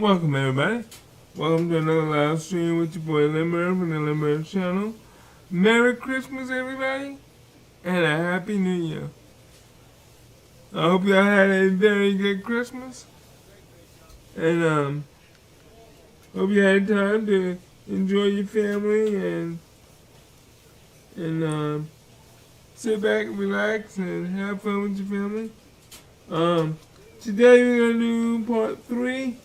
Welcome everybody. Welcome to another live stream with your boy Limber from the Limber channel. Merry Christmas everybody and a Happy New Year. I hope y'all had a very good Christmas and hope you had time to enjoy your family and sit back, relax, and have fun with your family. Today we're gonna do part 3.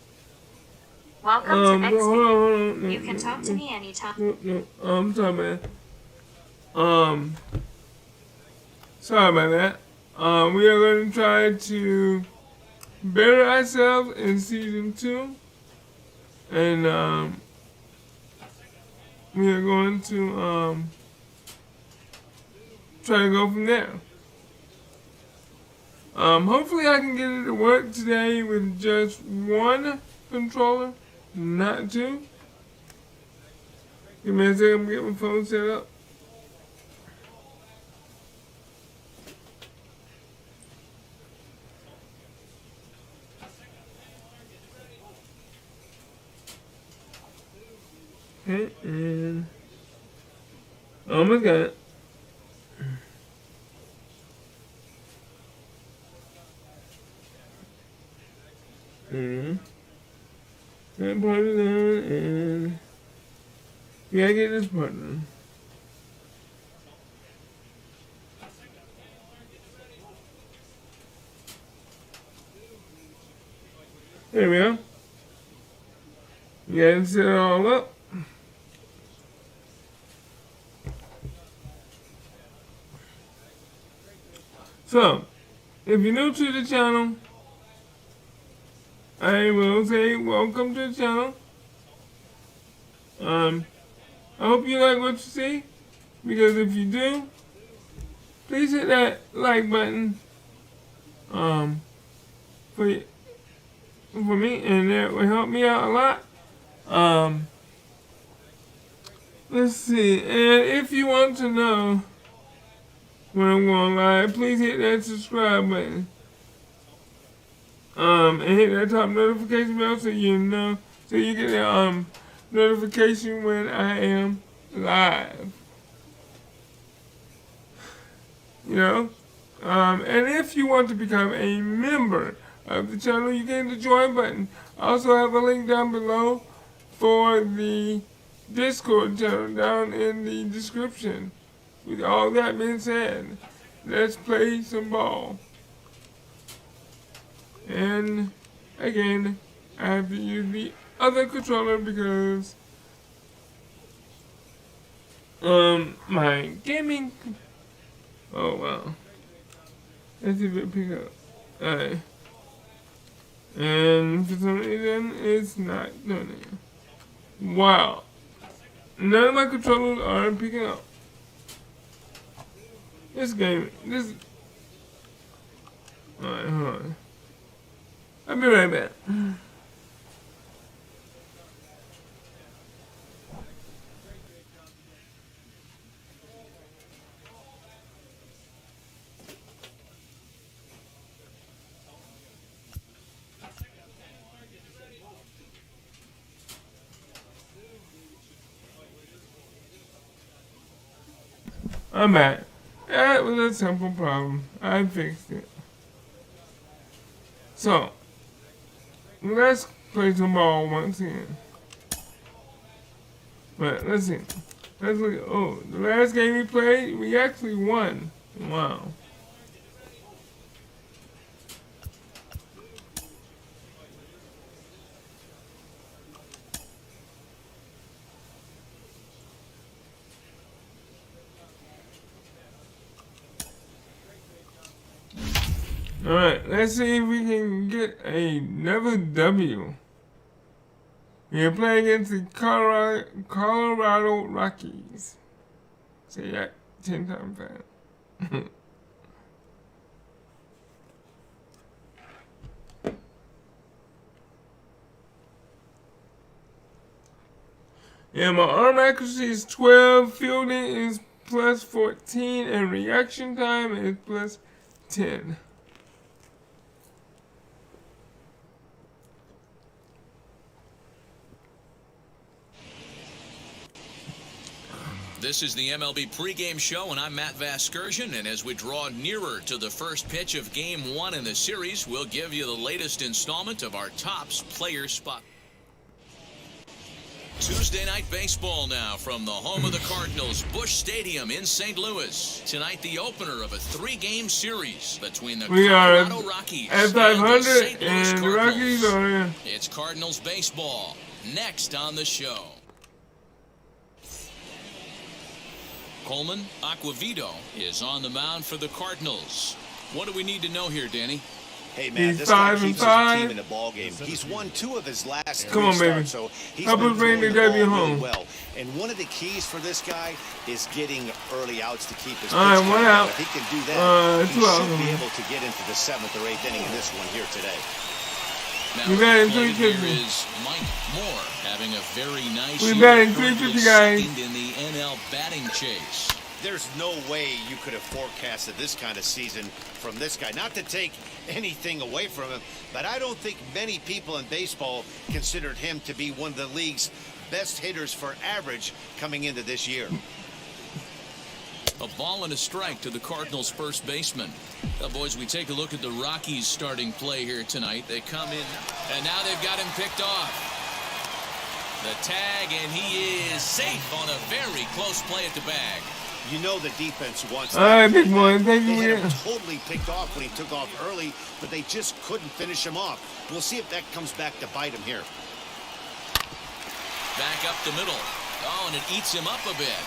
Welcome to X. Hold on. You can talk to me anytime. No, I'm sorry, man. Sorry about that. We are going to try to better ourselves in season 2, and we are going to try to go from there. Hopefully I can get it to work today with just one controller, not 2. Give me a second, I'm getting my phone set up. Okay, and almost got it. That part is done, and we gotta get this part done. There we go. You gotta set it all up. So, if you're new to the channel, I will say welcome to the channel. I hope you like what you see, because if you do, please hit that like button for me, and that will help me out a lot. Let's see, and if you want to know when I'm going live, please hit that subscribe button. And hit that top notification bell so you know, so you get a notification when I am live. You know? And if you want to become a member of the channel, you can hit the join button. I also have a link down below for the Discord channel down in the description. With all that being said, let's play some ball. And again, I have to use the other controller because my gaming. Oh wow. Let's see if it pick up. Alright. And for some reason it's not doing it. Wow. None of my controllers are picking up. Alright, hold on. I'll be right back. I'm back. That was a simple problem. I fixed it. So, let's play some ball once again. But let's see. Let's look at, oh, the last game we played, we actually won. Wow. Alright, let's see if we can get another W. We're playing against the Colorado Rockies. Say that 10 times fast. Yeah, my arm accuracy is 12, fielding is plus 14, and reaction time is plus 10. This is the MLB pregame show, and I'm Matt Vasgersian. And as we draw nearer to the first pitch of Game 1 in the series, we'll give you the latest installment of our Topps Player Spot. Tuesday night baseball now from the home of the Cardinals, Busch Stadium in St. Louis. Tonight, the opener of a 3-game series between the Colorado Rockies at 500 and the Rockies are here. It's Cardinals baseball next on the show. Coleman Aquavito is on the mound for the Cardinals. What do we need to know here, Danny? Hey man, he's this guy 5 keeps and 5. his team in the ball game. He's won 2 of his last 3 Come on, baby. starts, so he's Help been us bring throwing the the W ball home. really well. And one of the keys for this guy is getting early outs to keep his pitch All right, count one down. out. If he can do that, he 2 out. should be able to get into the 7th or 8th inning in this one here today. Now, We got him here 350. is Mike Moore having a very nice We year, got him currently 350, guys. second in the NL batting chase. There's no way you could have forecasted this kind of season from this guy. Not to take anything away from him, but I don't think many people in baseball considered him to be one of the league's best hitters for average coming into this year. A ball and a strike to the Cardinals' first baseman. Well, boys, we take a look at the Rockies' starting play here tonight. They come in, and now they've got him picked off. The tag, and he is safe on a very close play at the bag. You know the defense wants All right, big boy. They Thank you. had him totally picked off when he took off early, but they just couldn't finish him off. We'll see if that comes back to bite him here. Back up the middle. Oh, and it eats him up a bit.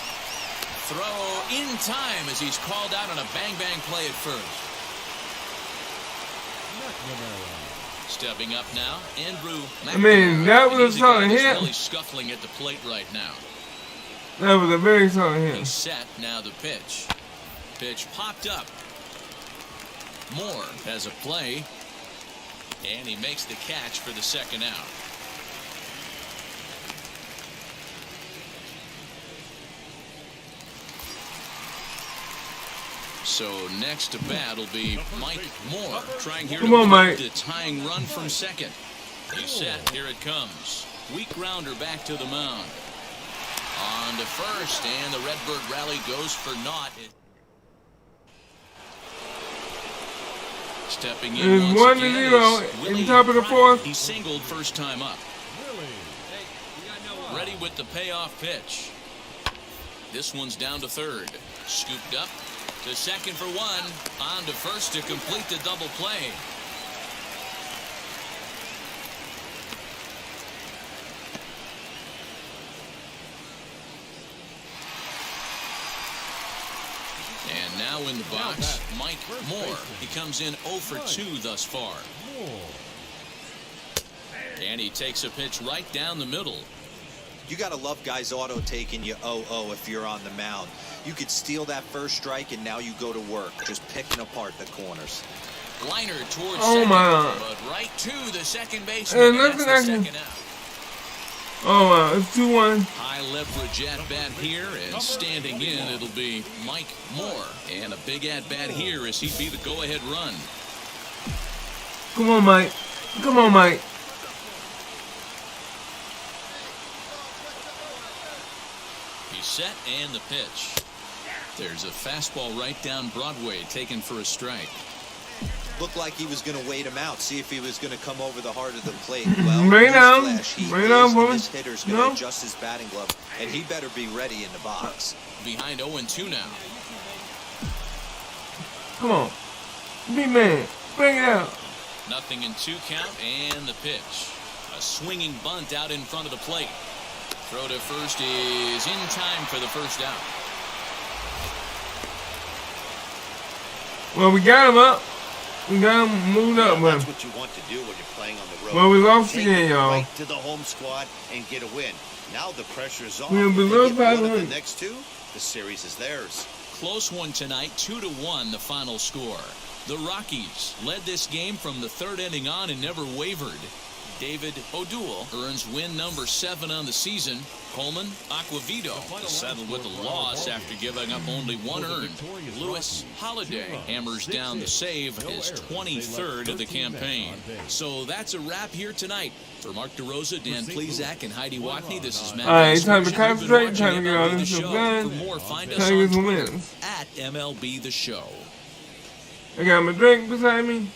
Throw in time as he's called out on a bang-bang play at first. Stepping up now, Andrew. I mean, that was a solid He's hit. really scuffling at the plate right now. That was a very solid He's hit. set, now the pitch. Pitch popped up. Moore has a play, and he makes the catch for the second out. So next to bat will be Mike Moore, trying here Come to on, Mike. the tying run from second. He's set, here it comes. Weak grounder back to the mound. On to first, and the Redbird rally goes for naught. Stepping in It's once 1-0 again is in Willie top of the Bryant. 4th. He singled first time up. Ready with the payoff pitch. This one's down to third. Scooped up to second for 1. On to first to complete the double play. And now in the box, Mike Moore. He comes in 0 for 2 thus far. And he takes a pitch right down the middle. You got to love guys auto taking you 0-0 if you're on the mound. You could steal that first strike, and now you go to work, just picking apart the corners. Liner towards Oh, second, my. but right to the second baseman. And That's nothing the I can- second out. Oh, wow. It's 2-1. High leverage at bat here, and standing in, it'll be Mike Moore. And a big at bat here as he'd be the go-ahead run. Come on, Mike. Come on, Mike. He's set, and the pitch. There's a fastball right down Broadway, taken for a strike. Looked like he was going to wait him out, see if he was going to come over the heart of the plate. Well, Bring it down. newsflash, he Bring it is, down, and boy. this hitter's going to No. adjust his batting glove, and he better be ready in the box. Behind 0-2 now. Come on. Big man. Bring it out. Nothing in 2 count, and the pitch. A swinging bunt out in front of the plate. Throw to first is in time for the first out. Well, we got him up. We got him moved up, That's but what you want to do when you're playing on the road. well, we lost Take again, it y'all. right to the home squad and get a win. Now the pressure is off. We're If they below get one of 500. the next 2, the series is theirs. Close one tonight, 2-1 the final score. The Rockies led this game from the 3rd inning on and never wavered. David O'Doul earns win number 7 on the season. Coleman Aquavito settled with a loss after giving up only 1 earned. Lewis Holiday hammers down the save, his 23rd of the campaign. So that's a wrap here tonight. For Mark DeRosa, Dan Plezak, and Heidi Watney, this is Matt. All right, time to concentrate, time to get all this stuff done. For more, find us Time to on get some Twitter wins. at MLB The Show. I got my drink beside me.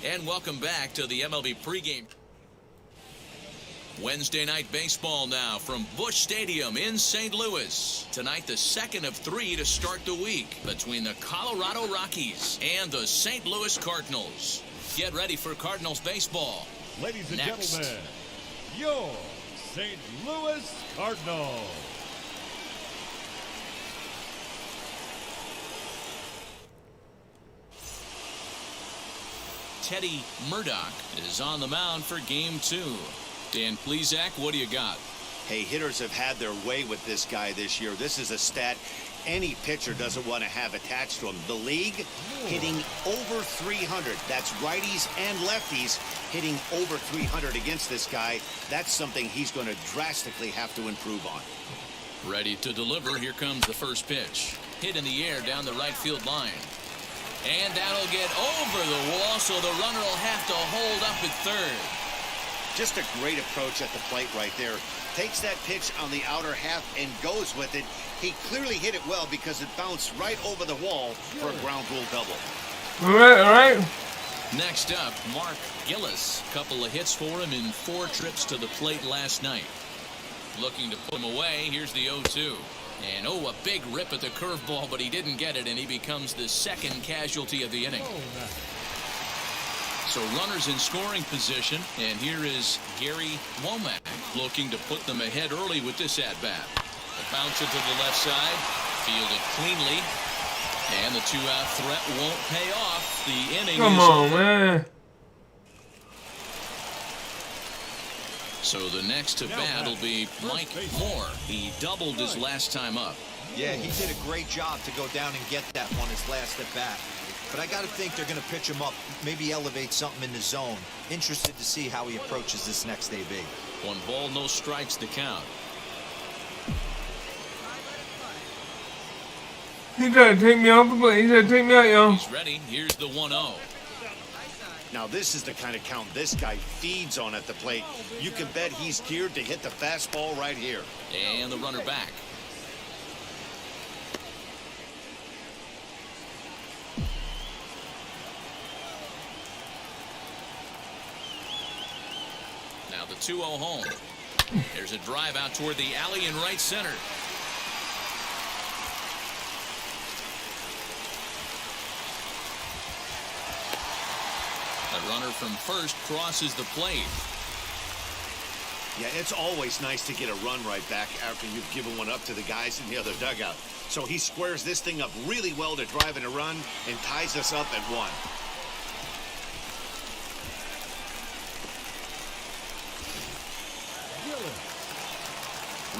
And welcome back to the MLB pregame. Wednesday night baseball now from Busch Stadium in St. Louis. Tonight, the second of 3 to start the week between the Colorado Rockies and the St. Louis Cardinals. Get ready for Cardinals baseball. Ladies and Next. gentlemen, your St. Louis Cardinals. Teddy Murdoch is on the mound for game 2. Dan Plezak, what do you got? Hey, hitters have had their way with this guy this year. This is a stat any pitcher doesn't want to have attached to him. The league hitting over 300. That's righties and lefties hitting over 300 against this guy. That's something he's going to drastically have to improve on. Ready to deliver. Here comes the first pitch. Hit in the air down the right field line. And that'll get over the wall, so the runner will have to hold up at third. Just a great approach at the plate right there. Takes that pitch on the outer half and goes with it. He clearly hit it well because it bounced right over the wall for a ground rule double. All right. Next up, Mark Gillis. Couple of hits for him in 4 trips to the plate last night. Looking to put him away. Here's the 0-2. And a big rip at the curveball, but he didn't get it, and he becomes the second casualty of the inning. So runners in scoring position, and here is Gary Womack looking to put them ahead early with this at-bat. Bounce it to the left side, fielded cleanly, and the 2-out threat won't pay off. The inning Come is on, over. man. So the next to bat will be Mike Moore. He doubled his last time up. Yeah, he did a great job to go down and get that one his last at bat. But I got to think they're going to pitch him up, maybe elevate something in the zone. Interested to see how he approaches this next AB. 1 ball, no strikes to count. He tried to take me off the plate. He tried to take me out, y'all. He's ready. Here's the 1-0. Now this is the kind of count this guy feeds on at the plate. You can bet he's geared to hit the fastball right here. And the runner back. Now the 2-0 home. There's a drive out toward the alley in right center. The runner from first crosses the plate. Yeah, it's always nice to get a run right back after you've given one up to the guys in the other dugout. So he squares this thing up really well to drive in a run and ties us up at 1.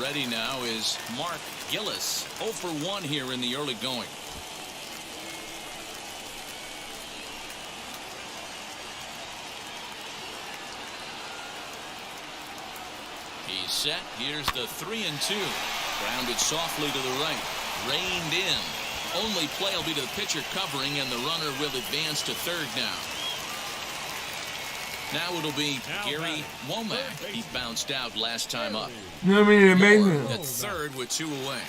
Ready now is Mark Gillis. 0 for 1 here in the early going. He's set. Here's the 3-2. Grounded softly to the right. Reined in. Only play will be to the pitcher covering, and the runner will advance to third now. Now it'll be Gary Womack. He bounced out last time up. You know what I mean? The Moore basement. at third with 2 away.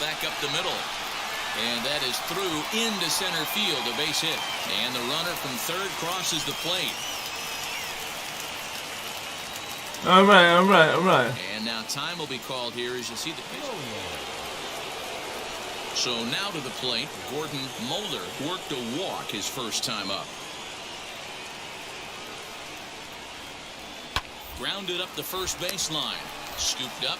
Back up the middle. And that is through into center field, a base hit. And the runner from third crosses the plate. All right. And now time will be called here as you see the pitch. So now to the plate, Gordon Moeller worked a walk his first time up. Grounded up the first baseline. Scooped up.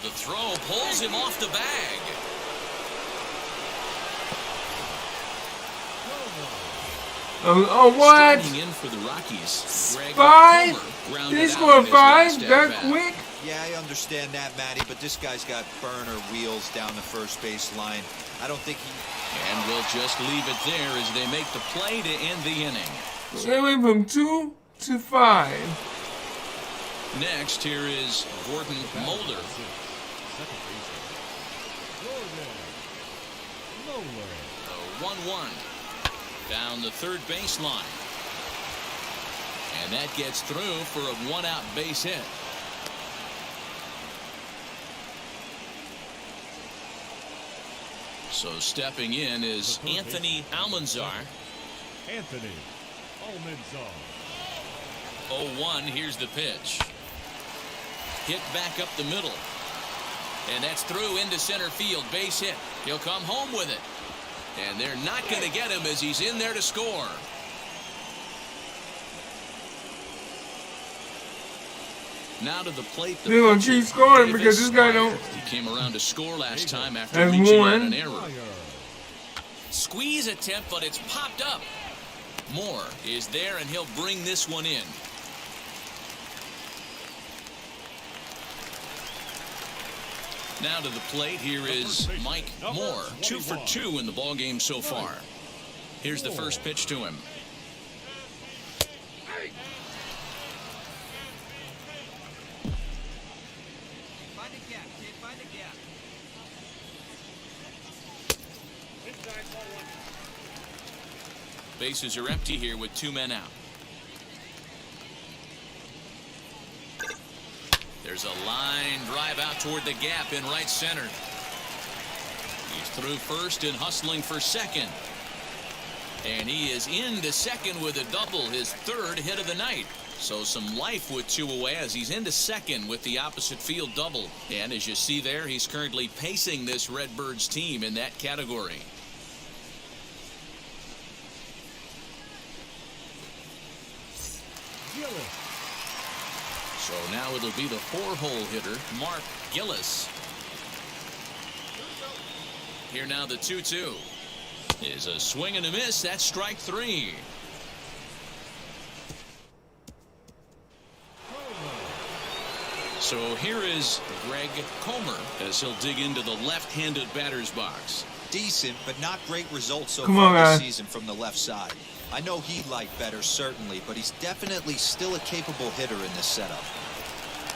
The throw pulls him off the bag. Oh, what? Standing in for the Rockies, Greg 5? Homer grounded Did he out score in his last 5 that at-bat. quick? Yeah, I understand that, Matty, but this guy's got burner wheels down the first base line. I don't think he... And we'll just leave it there as they make the play to end the inning. They went from 2 to 5. Next, here is Gordon Mulder. Second baseman. Gordon Moeller. The 1-1 down the third baseline. And that gets through for a one-out base hit. So stepping in is Anthony Almanzar. Anthony Almanzar. 0-1, here's the pitch. Hit back up the middle. And that's through into center field, base hit. He'll come home with it. And they're not going to get him as he's in there to score. Now to the plate. They're going to keep scoring because this guy don't... He came around to score last time after That's reaching one. on an error. Squeeze attempt, but it's popped up. Moore is there, and he'll bring this one in. Now to the plate, here is Mike Moore. 2 for 2 in the ballgame so far. Here's the first pitch to him. Bases are empty here with 2 men out. There's a line drive out toward the gap in right center. He's through first and hustling for second. And he is into second with a double, his third hit of the night. So some life with 2 away as he's into second with the opposite field double. And as you see there, he's currently pacing this Redbirds team in that category. So now it'll be the 4-hole hitter, Mark Gillis. Here now the 2-2 is a swing and a miss. That's strike 3. So here is Greg Comer as he'll dig into the left-handed batter's box. Decent, but not great results so Come far on, this guys. season from the left side. I know he'd like better, certainly, but he's definitely still a capable hitter in this setup.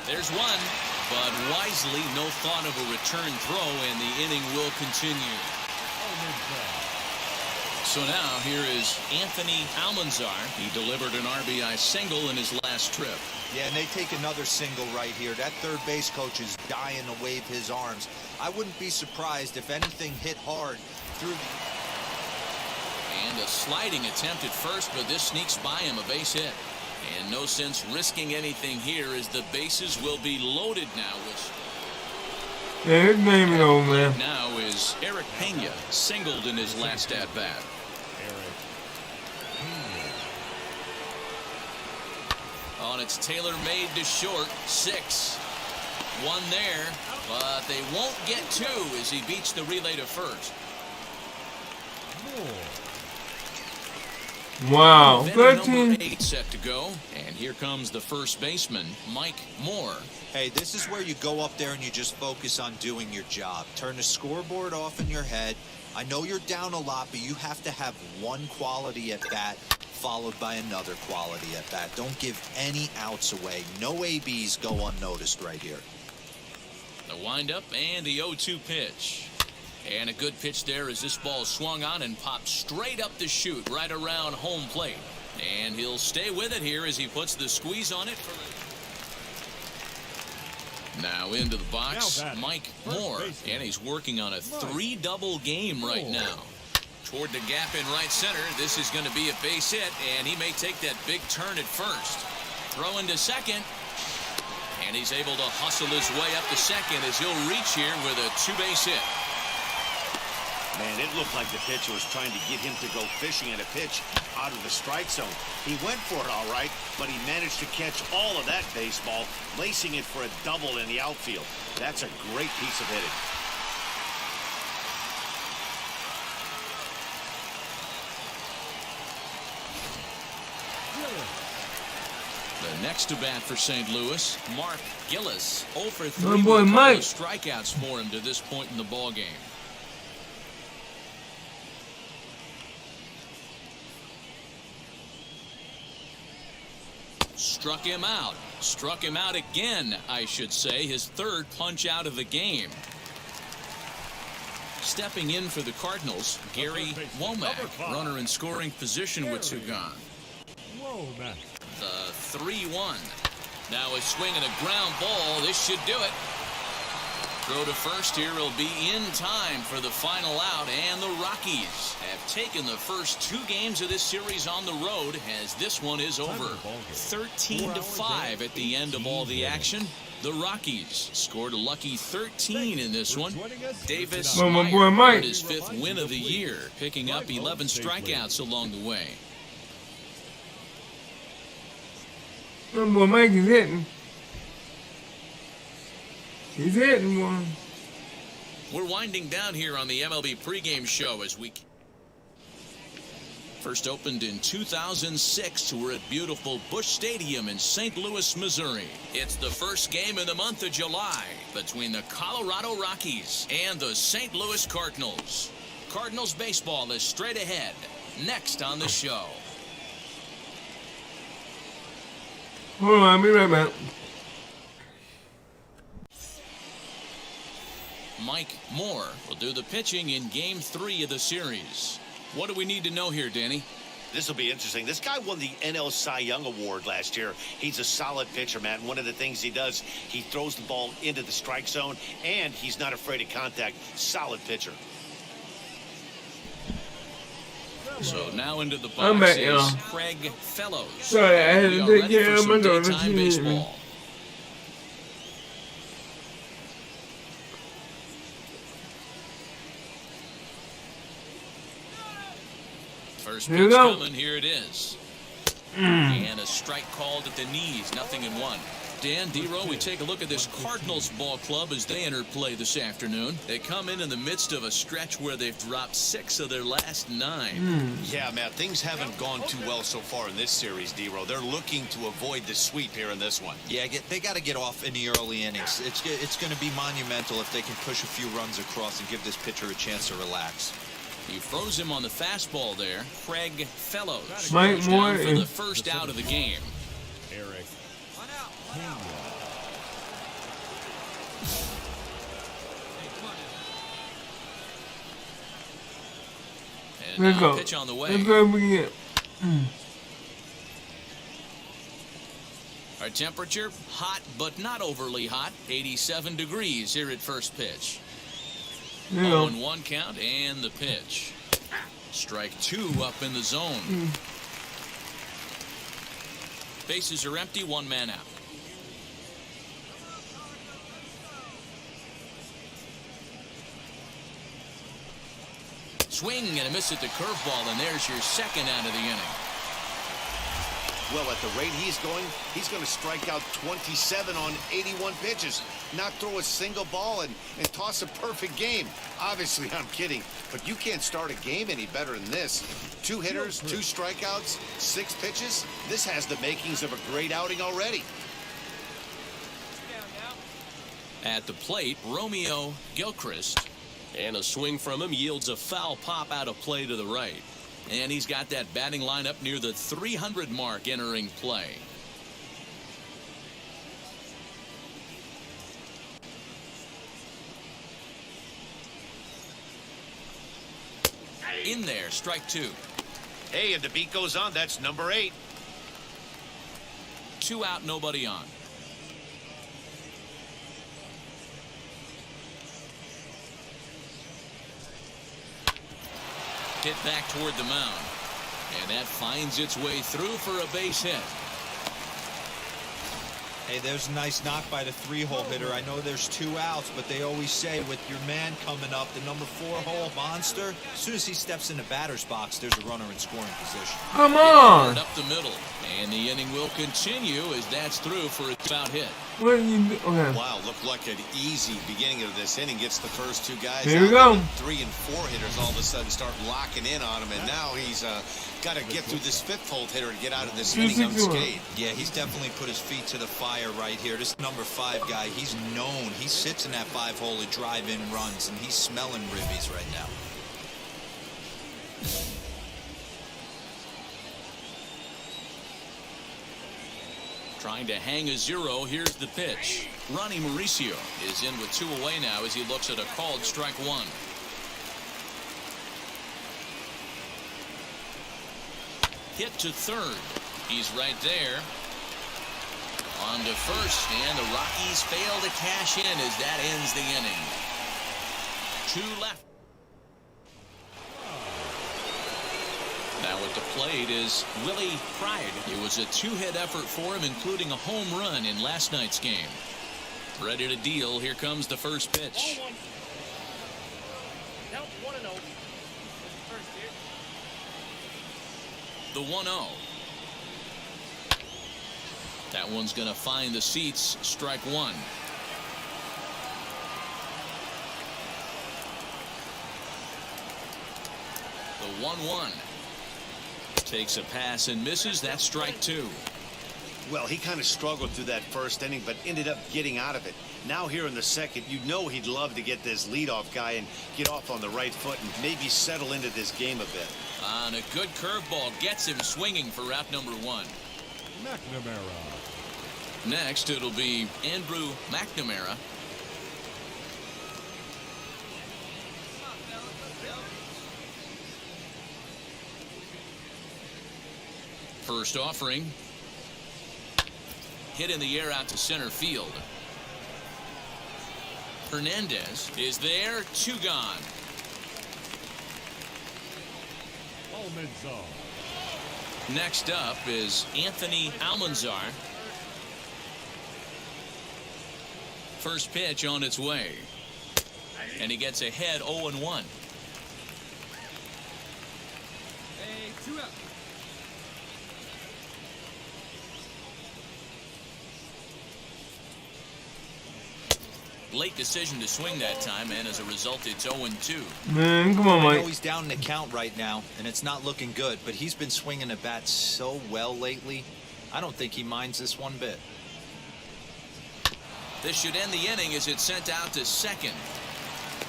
There's one, but wisely, no thought of a return throw, and the inning will continue. So now here is Anthony Almanzar. He delivered an RBI single in his last trip. Yeah, and they take another single right here. That third base coach is dying to wave his arms. I wouldn't be surprised if anything hit hard through the... And a sliding attempt at first, but this sneaks by him, a base hit. And no sense risking anything here as the bases will be loaded now. Yeah, his name is old man. Now is Eric Pena, singled in his last at-bat. On its tailor-made to short, 6. 1 there, but they won't get 2 as he beats the relay to first. Wow, Veteran number 13. 8 set to go, and here comes the first baseman, Mike Moore. Hey, this is where you go up there and you just focus on doing your job. Turn the scoreboard off in your head. I know you're down a lot, but you have to have one quality at bat followed by another quality at bat. Don't give any outs away. No ABs go unnoticed right here. The windup and the 0-2 pitch. And a good pitch there as this ball swung on and popped straight up the chute right around home plate. And he'll stay with it here as he puts the squeeze on it. Now into the box, Mike Moore. And he's working on a 3-double game right now. Toward the gap in right center. This is going to be a base hit, and he may take that big turn at first. Throw into second. And he's able to hustle his way up to second as he'll reach here with a 2-base hit. Man, it looked like the pitcher was trying to get him to go fishing at a pitch out of the strike zone. He went for it all right, but he managed to catch all of that baseball, lacing it for a double in the outfield. That's a great piece of hitting. The next to bat for St. Louis, Mark Gillis. 0 for 3 My boy with a couple Mike. of strikeouts for him to this point in the ball game. Struck him out. Struck him out again, I should say. His third punch out of the game. Stepping in for the Cardinals, Gary Womack, runner in scoring position with 2 gone. Whoa, man. The 3-1. Now a swing and a ground ball. This should do it. Throw to first here will be in time for the final out, and the Rockies have taken the first 2 games of this series on the road as this one is over. 13-5 at the end of all the action. The Rockies scored a lucky 13 in this one. Davis Well, my boy Mike. earned his 5th win of the year, picking up 11 strikeouts along the way. My boy Mike is hitting. He's hitting one. We're winding down here on the MLB pregame show as we first opened in 2006. We're at beautiful Busch Stadium in St. Louis, Missouri. It's the first game in the month of July between the Colorado Rockies and the St. Louis Cardinals. Cardinals baseball is straight ahead. Next on the show. Hold on, I'll be right back. Mike Moore will do the pitching in Game 3 of the series. What do we need to know here, Danny? This will be interesting. This guy won the NL Cy Young Award last year. He's a solid pitcher, man. One of the things he does, he throws the ball into the strike zone, and he's not afraid of contact. Solid pitcher. So now into the I'm box back, is y'all. Craig Fellows. Sorry, I had We to are take ready care for of my some daughter. daytime She needed me. baseball. First Here we pitch go. coming, here it is. And a strike called at the knees, 0-1. Dan, D-Row, we take a look at this Cardinals ball club as they enter play this afternoon. They come in the midst of a stretch where they've dropped 6 of their last 9. Yeah, man, things haven't gone too well so far in this series, D-Row. They're looking to avoid the sweep here in this one. Yeah, they got to get off in the early innings. It's going to be monumental if they can push a few runs across and give this pitcher a chance to relax. He froze him on the fastball there. Craig Fellows Mike goes Moore down for and- the first out of the game. Eric. And Let's now go. pitch on the Let's way. go begin. Our temperature, hot but not overly hot. 87 degrees here at first pitch. There you go. 0-1 count and the pitch. Strike 2 up in the zone. Bases are empty, 1 man out. Swing and a miss at the curveball, and there's your second out of the inning. Well, at the rate he's going to strike out 27 on 81 pitches, not throw a single ball, and toss a perfect game. Obviously, I'm kidding, but you can't start a game any better than this. 2 hitters, 2 strikeouts, 6 pitches. This has the makings of a great outing already. At the plate, Romeo Gilchrist. And a swing from him yields a foul pop out of play to the right. And he's got that batting line up near the 300 mark entering play. In there, strike 2. Hey, and the beat goes on. That's number 8. 2 out, nobody on. Hit back toward the mound. And that finds its way through for a base hit. Hey, there's a nice knock by the 3-hole hitter. I know there's 2 outs, but they always say with your man coming up, the number 4-hole monster, as soon as he steps in the batter's box, there's a runner in scoring position. Come on. Up the middle. And the inning will continue as that's through for a foul hit. What do you do? Okay. Wow, looked like an easy beginning of this inning. Gets the first 2 guys Here we out. go. 3 and 4 hitters all of a sudden start locking in on him, and now he's got to get through this fifth hole hitter to get out of this 2 inning 6 1. unscathed. Yeah, he's definitely put his feet to the fire right here. This number 5 guy, he's known. He sits in that 5-hole to drive in runs, and he's smelling ribbies right now. Trying to hang a 0. Here's the pitch. Ronnie Mauricio is in with 2 away now as he looks at a called strike 1. Hit to third. He's right there. On to first, and the Rockies fail to cash in as that ends the inning. 2 left. Now at the plate is Willie Pride. It was a 2-hit effort for him, including a home run in last night's game. Ready to deal. Here comes the first pitch. The 1-0. That one's going to find the seats. Strike 1. The 1-1. Takes a pass and misses. That's strike 2. Well, he kind of struggled through that first inning, but ended up getting out of it. Now here in the second, you know he'd love to get this leadoff guy and get off on the right foot and maybe settle into this game a bit. On a good curveball gets him swinging for out number 1. McNamara. Next, it'll be Andrew McNamara. First offering. Hit in the air out to center field. Hernandez is there. 2 gone. Almanzar. Next up is Anthony Almanzar. First pitch on its way. And he gets ahead 0-1. Late decision to swing that time, and as a result, it's 0-2. Man, come on, I know Mike. he's down in the count right now, and it's not looking good, but he's been swinging the bat so well lately. I don't think he minds this one bit. This should end the inning as it's sent out to second.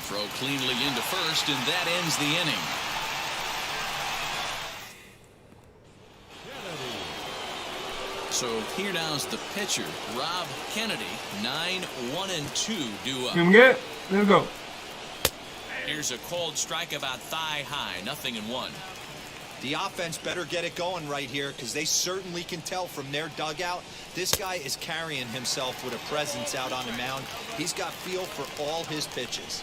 Throw cleanly into first, and that ends the inning. So here now's the pitcher, Rob Kennedy. 9-1-2 due up. Can we get it? Let's go. Here's a cold strike about thigh high. 0-1. The offense better get it going right here, because they certainly can tell from their dugout this guy is carrying himself with a presence out on the mound. He's got feel for all his pitches.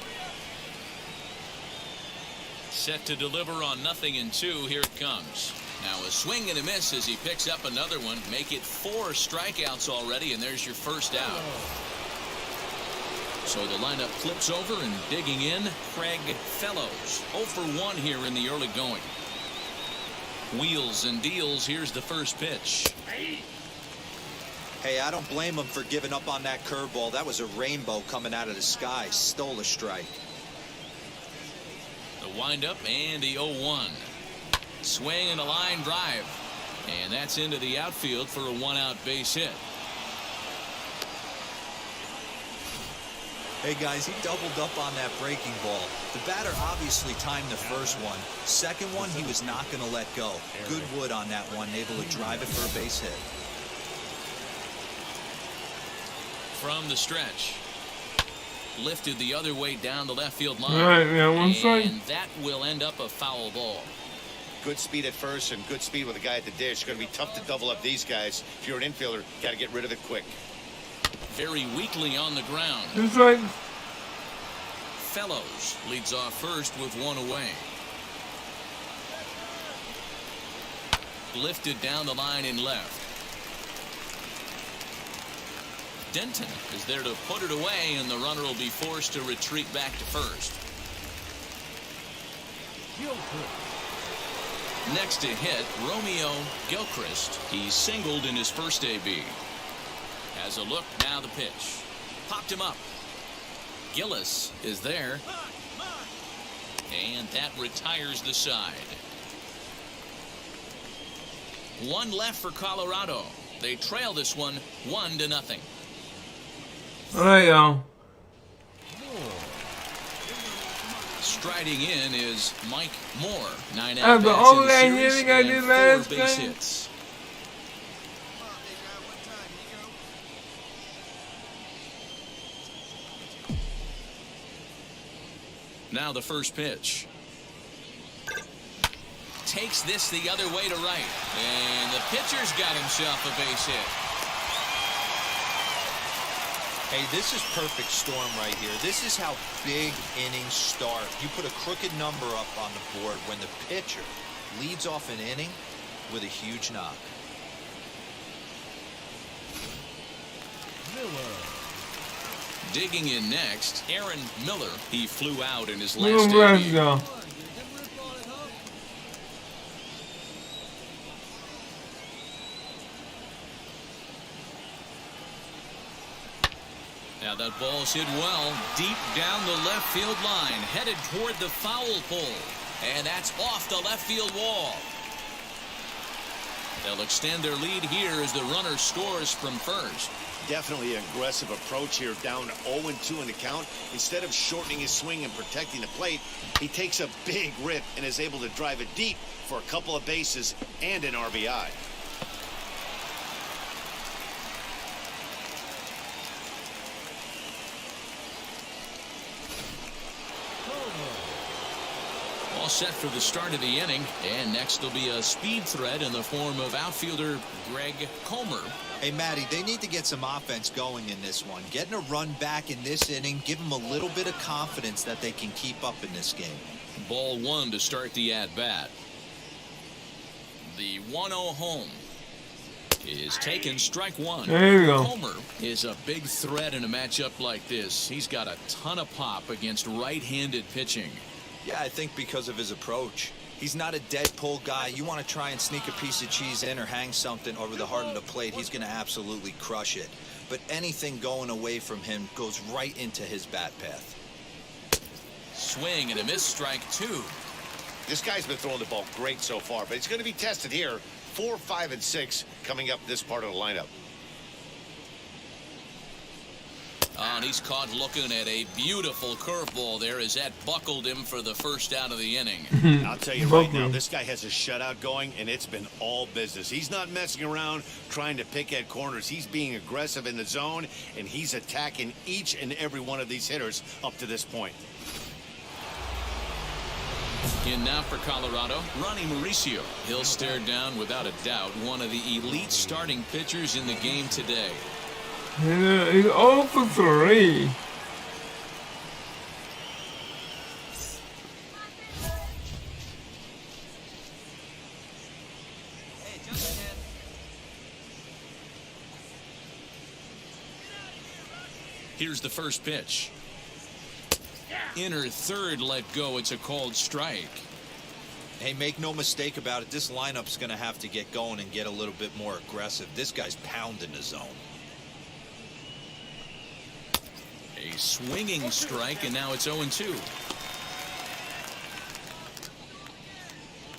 Set to deliver on 0-2. Here it comes. Now a swing and a miss as he picks up another one. Make it 4 strikeouts already, and there's your first out. So the lineup flips over, and digging in, Craig Fellows. 0 for 1 here in the early going. Wheels and deals. Here's the first pitch. Hey, I don't blame him for giving up on that curveball. That was a rainbow coming out of the sky. Stole a strike. The windup and the 0-1. Swing and a line drive. And that's into the outfield for a 1-out base hit. Hey guys, he doubled up on that breaking ball. The batter obviously timed the first one. Second one, he was not going to let go. Good wood on that one, able to drive it for a base hit. From the stretch. Lifted the other way down the left field line. All right, we got one strike. And that will end up a foul ball. Good speed at first and good speed with a guy at the dish. It's going to be tough to double up these guys. If you're an infielder, got to get rid of it quick. Very weakly on the ground. 2 strikes. Fellows leads off first with 1 away. Lifted down the line in left. Denton is there to put it away, and the runner will be forced to retreat back to first. Next to hit, Romeo Gilchrist. He singled in his first AB. Has a look, now the pitch. Popped him up. Gillis is there. And that retires the side. One left for Colorado. They trail this one 1-0. All right, y'all. Striding in is Mike Moore. 9 After at-bats all in the that series hitting I did and last 4 base game. hits. Now the first pitch. Takes this the other way to right. And the pitcher's got himself a base hit. Hey, this is perfect storm right here. This is how big innings start. You put a crooked number up on the board when the pitcher leads off an inning with a huge knock. Digging in next, Aaron Miller. He flew out in his We're last gonna blast debut. y'all. Now that ball's hit well, deep down the left field line, headed toward the foul pole. And that's off the left field wall. They'll extend their lead here as the runner scores from first. Definitely an aggressive approach here, down 0-2 in the count. Instead of shortening his swing and protecting the plate, he takes a big rip and is able to drive it deep for a couple of bases and an RBI. All set for the start of the inning, and next will be a speed threat in the form of outfielder Greg Comer. Hey, Matty, they need to get some offense going in this one. Getting a run back in this inning, give them a little bit of confidence that they can keep up in this game. Ball one to start the at-bat. The 1-0 home is taken, strike one. There you go. Comer is a big threat in a matchup like this. He's got a ton of pop against right-handed pitching. Yeah, I think because of his approach. He's not a dead pull guy. You want to try and sneak a piece of cheese in or hang something over the heart of the plate, he's going to absolutely crush it. But anything going away from him goes right into his bat path. Swing and a miss, strike two. This guy's been throwing the ball great so far, but it's going to be tested here. 4, 5, and 6 coming up this part of the lineup. And he's caught looking at a beautiful curveball there as that buckled him for the first out of the inning. I'll tell you right now, this guy has a shutout going, and it's been all business. He's not messing around trying to pick at corners. He's being aggressive in the zone, and he's attacking each and every one of these hitters up to this point. In now for Colorado, Ronnie Mauricio. He'll stare down, without a doubt, one of the elite starting pitchers in the game today. He's 0 for 3. Here's the first pitch. Inner third let go. It's a called strike. Hey, make no mistake about it. This lineup's going to have to get going and get a little bit more aggressive. This guy's pounding the zone. A swinging strike, and now it's 0-2.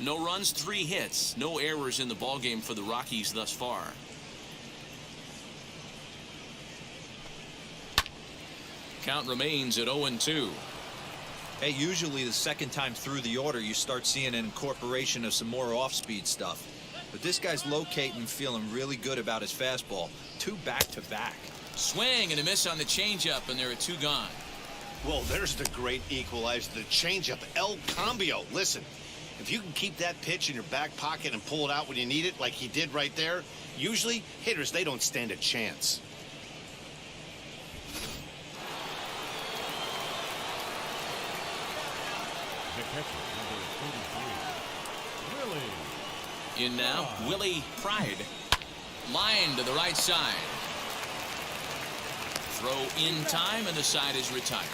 No runs, 3 hits. No errors in the ballgame for the Rockies thus far. Count remains at 0-2. Hey, usually the second time through the order, you start seeing an incorporation of some more off-speed stuff. But this guy's locating, feeling really good about his fastball. 2 back-to-back. Swing and a miss on the changeup, and there are 2 gone. Well, there's the great equalizer, the changeup, El Cambio. Listen, if you can keep that pitch in your back pocket and pull it out when you need it, like he did right there, usually hitters, they don't stand a chance. The catcher, number 33, Willie. In now, Willie Pride. Line to the right side. Throw in time, and the side is retired.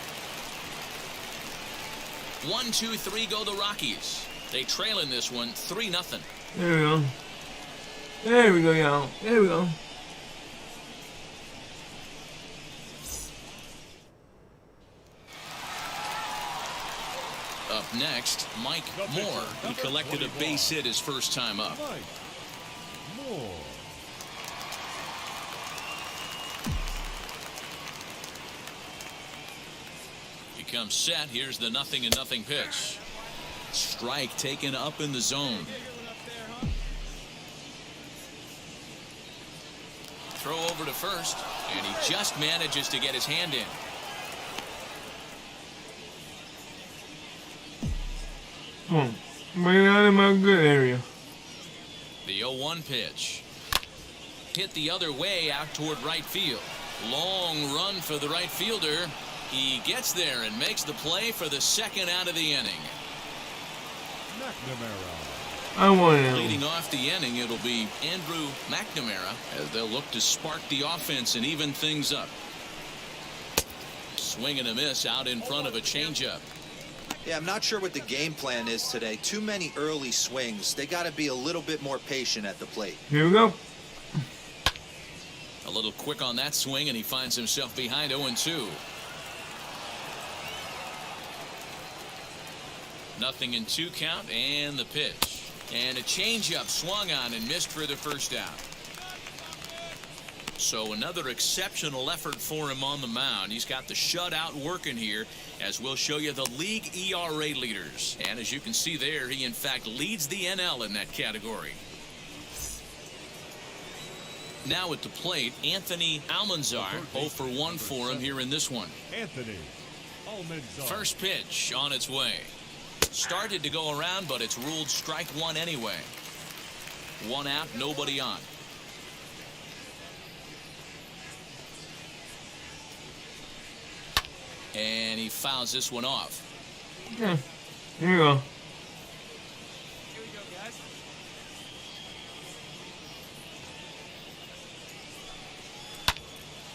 1, 2, 3 go the Rockies. They trail in this one 3-0. There we go. There we go, y'all. There we go. Up next, Mike Moore. He collected a base hit his first time up. Mike. score. He comes set. Here's the 0-0 pitch. Strike taken up in the zone. Throw over to first, and he just manages to get his hand in. Bring it out in my good area. The 0-1 pitch. Hit the other way out toward right field. Long run for the right fielder. He gets there and makes the play for the second out of the inning. McNamara. I want him. Leading off the inning, it'll be Andrew McNamara as they'll look to spark the offense and even things up. Swing and a miss out in front of a changeup. Yeah, I'm not sure what the game plan is today. Too many early swings. They got to be a little bit more patient at the plate. Here we go. A little quick on that swing, and he finds himself behind 0-2. 0-2 count, and the pitch. And a changeup swung on and missed for the first out. So another exceptional effort for him on the mound. He's got the shutout working here, as we'll show you the league ERA leaders. And as you can see there, he in fact leads the NL in that category. Now at the plate, Anthony Almanzar. 0 for 1 for him here in this one. Anthony Almanzar. First pitch on its way. Started to go around, but it's ruled strike one anyway. 1 out, nobody on. And he fouls this one off. Yeah. Here we go.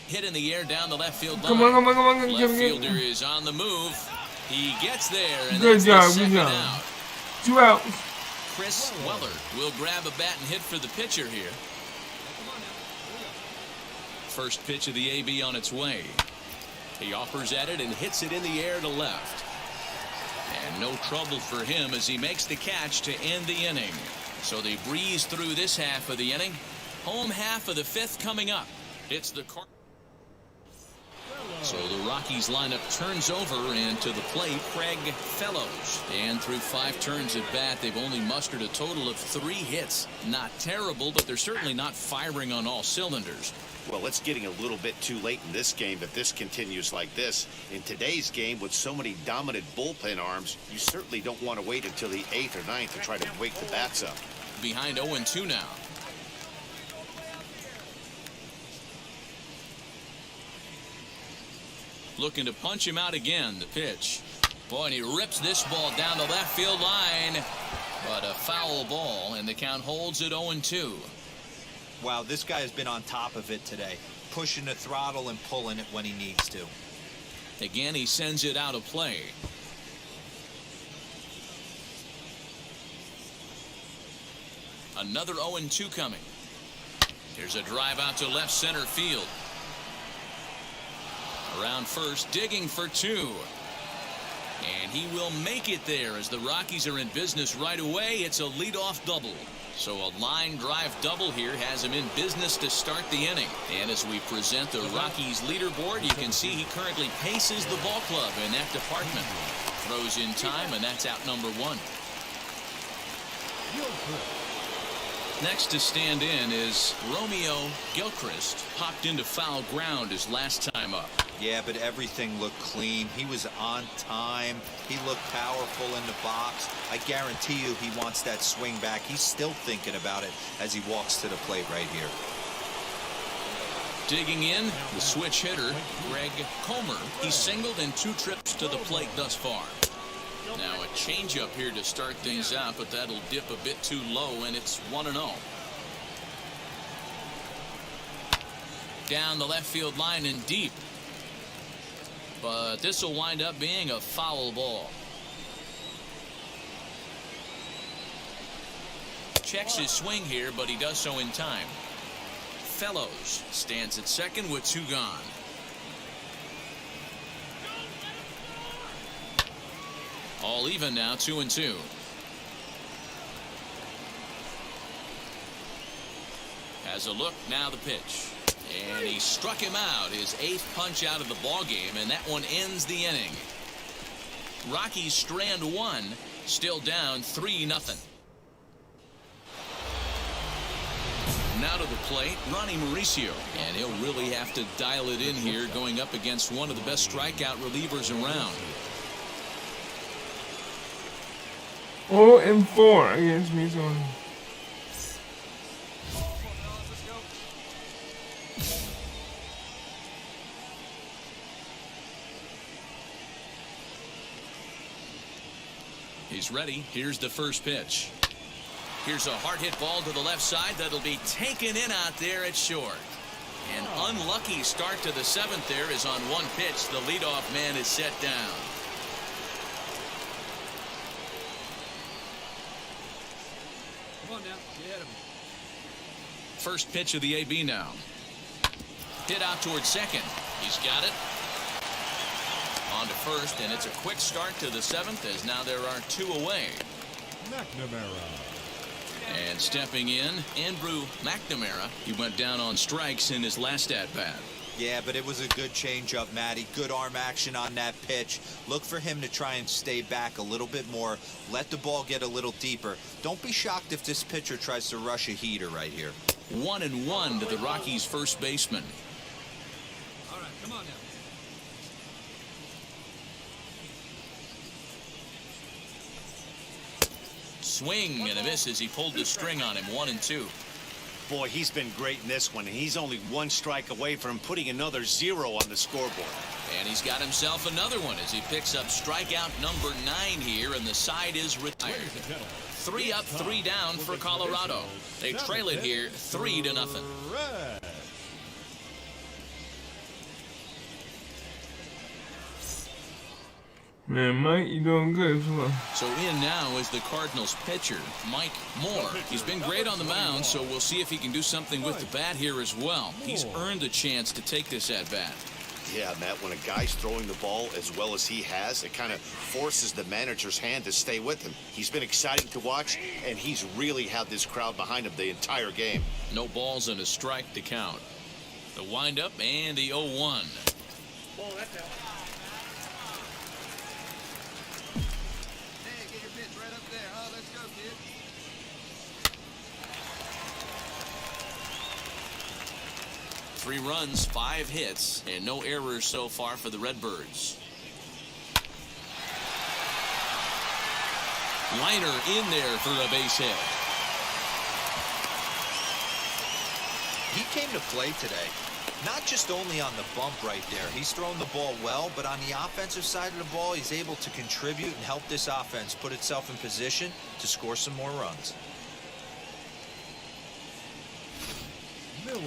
Hit in the air down the left field line. Come on, come on, come on. Left fielder is on the move. He gets there, and Good that's job, the good second job. out. 2 outs. Chris Weller will grab a bat and hit for the pitcher here. First pitch of the AB on its way. He offers at it and hits it in the air to left. And no trouble for him as he makes the catch to end the inning. So they breeze through this half of the inning. Home half of the 5th coming up. It's the Cardinals. So the Rockies lineup turns over, and to the plate, Craig Fellows. And through 5 turns at bat, they've only mustered a total of 3 hits. Not terrible, but they're certainly not firing on all cylinders. Well, it's getting a little bit too late in this game if this continues like this. In today's game, with so many dominant bullpen arms, you certainly don't want to wait until the 8th or 9th to try to wake the bats up. Behind 0-2 now. Looking to punch him out again. The pitch. Boy, and he rips this ball down the left field line. But a foul ball, and the count holds at 0-2. Wow, this guy has been on top of it today. Pushing the throttle and pulling it when he needs to. Again, he sends it out of play. Another 0-2 coming. Here's a drive out to left center field. Around first, digging for 2. And he will make it there as the Rockies are in business right away. It's a leadoff double. So a line drive double here has him in business to start the inning. And as we present the Rockies leaderboard, you can see he currently paces the ball club in that department. Throws in time, and that's out number 1. Next to stand in is Romeo Gilchrist. Popped into foul ground his last time up. Yeah, but everything looked clean. He was on time. He looked powerful in the box. I guarantee you he wants that swing back. He's still thinking about it as he walks to the plate right here. Digging in, the switch hitter, Greg Comer. He's singled in 2 trips to the plate thus far. Now a changeup here to start things out, but that'll dip a bit too low, and it's 1-0. Down the left field line and deep. But this will wind up being a foul ball. Checks his swing here, but he does so in time. Fellows stands at second with 2 gone. All even now, 2-2. Has a look, now the pitch. And he struck him out, his 8th punch out of the ball game, and that one ends the inning. Rockies strand 1, still down 3-0. Now to the plate, Ronnie Mauricio, and he'll really have to dial it in here going up against one of the best strikeout relievers around. 0-4 against Minnesota. He's ready. Here's the first pitch. Here's a hard hit ball to the left side that'll be taken in out there at short. An unlucky start to the 7th there is on one pitch. The leadoff man is set down. Come on now, get ahead of him. First pitch of the AB now. Hit out towards second. He's got it. On to first, and it's a quick start to the 7th as now there are 2 away. McNamara. And stepping in, Andrew McNamara. He went down on strikes in his last at-bat. Yeah, but it was a good changeup, Matty. Good arm action on that pitch. Look for him to try and stay back a little bit more. Let the ball get a little deeper. Don't be shocked if this pitcher tries to rush a heater right here. 1-1 to the Rockies' first baseman. All right, come on now. Swing and a miss as he pulled the string on him. 1-2. Boy, he's been great in this one, and he's only 1 strike away from putting another 0 on the scoreboard. And he's got himself another one as he picks up strikeout number 9 here, and the side is retired. 3 up, 3 down for Colorado. They trail it here 3-0. Red. Man, Mike, you doing good. So in now is the Cardinals pitcher, Mike Moore. He's been great on the mound, so we'll see if he can do something with the bat here as well. He's earned a chance to take this at-bat. Yeah, Matt, when a guy's throwing the ball as well as he has, it kind of forces the manager's hand to stay with him. He's been exciting to watch, and he's really had this crowd behind him the entire game. No balls and a strike to count. The windup and the 0-1. Three runs, 5 hits, and no errors so far for the Redbirds. Liner in there for a base hit. He came to play today. Not just only on the bump right there. He's thrown the ball well, but on the offensive side of the ball, he's able to contribute and help this offense put itself in position to score some more runs. Miller.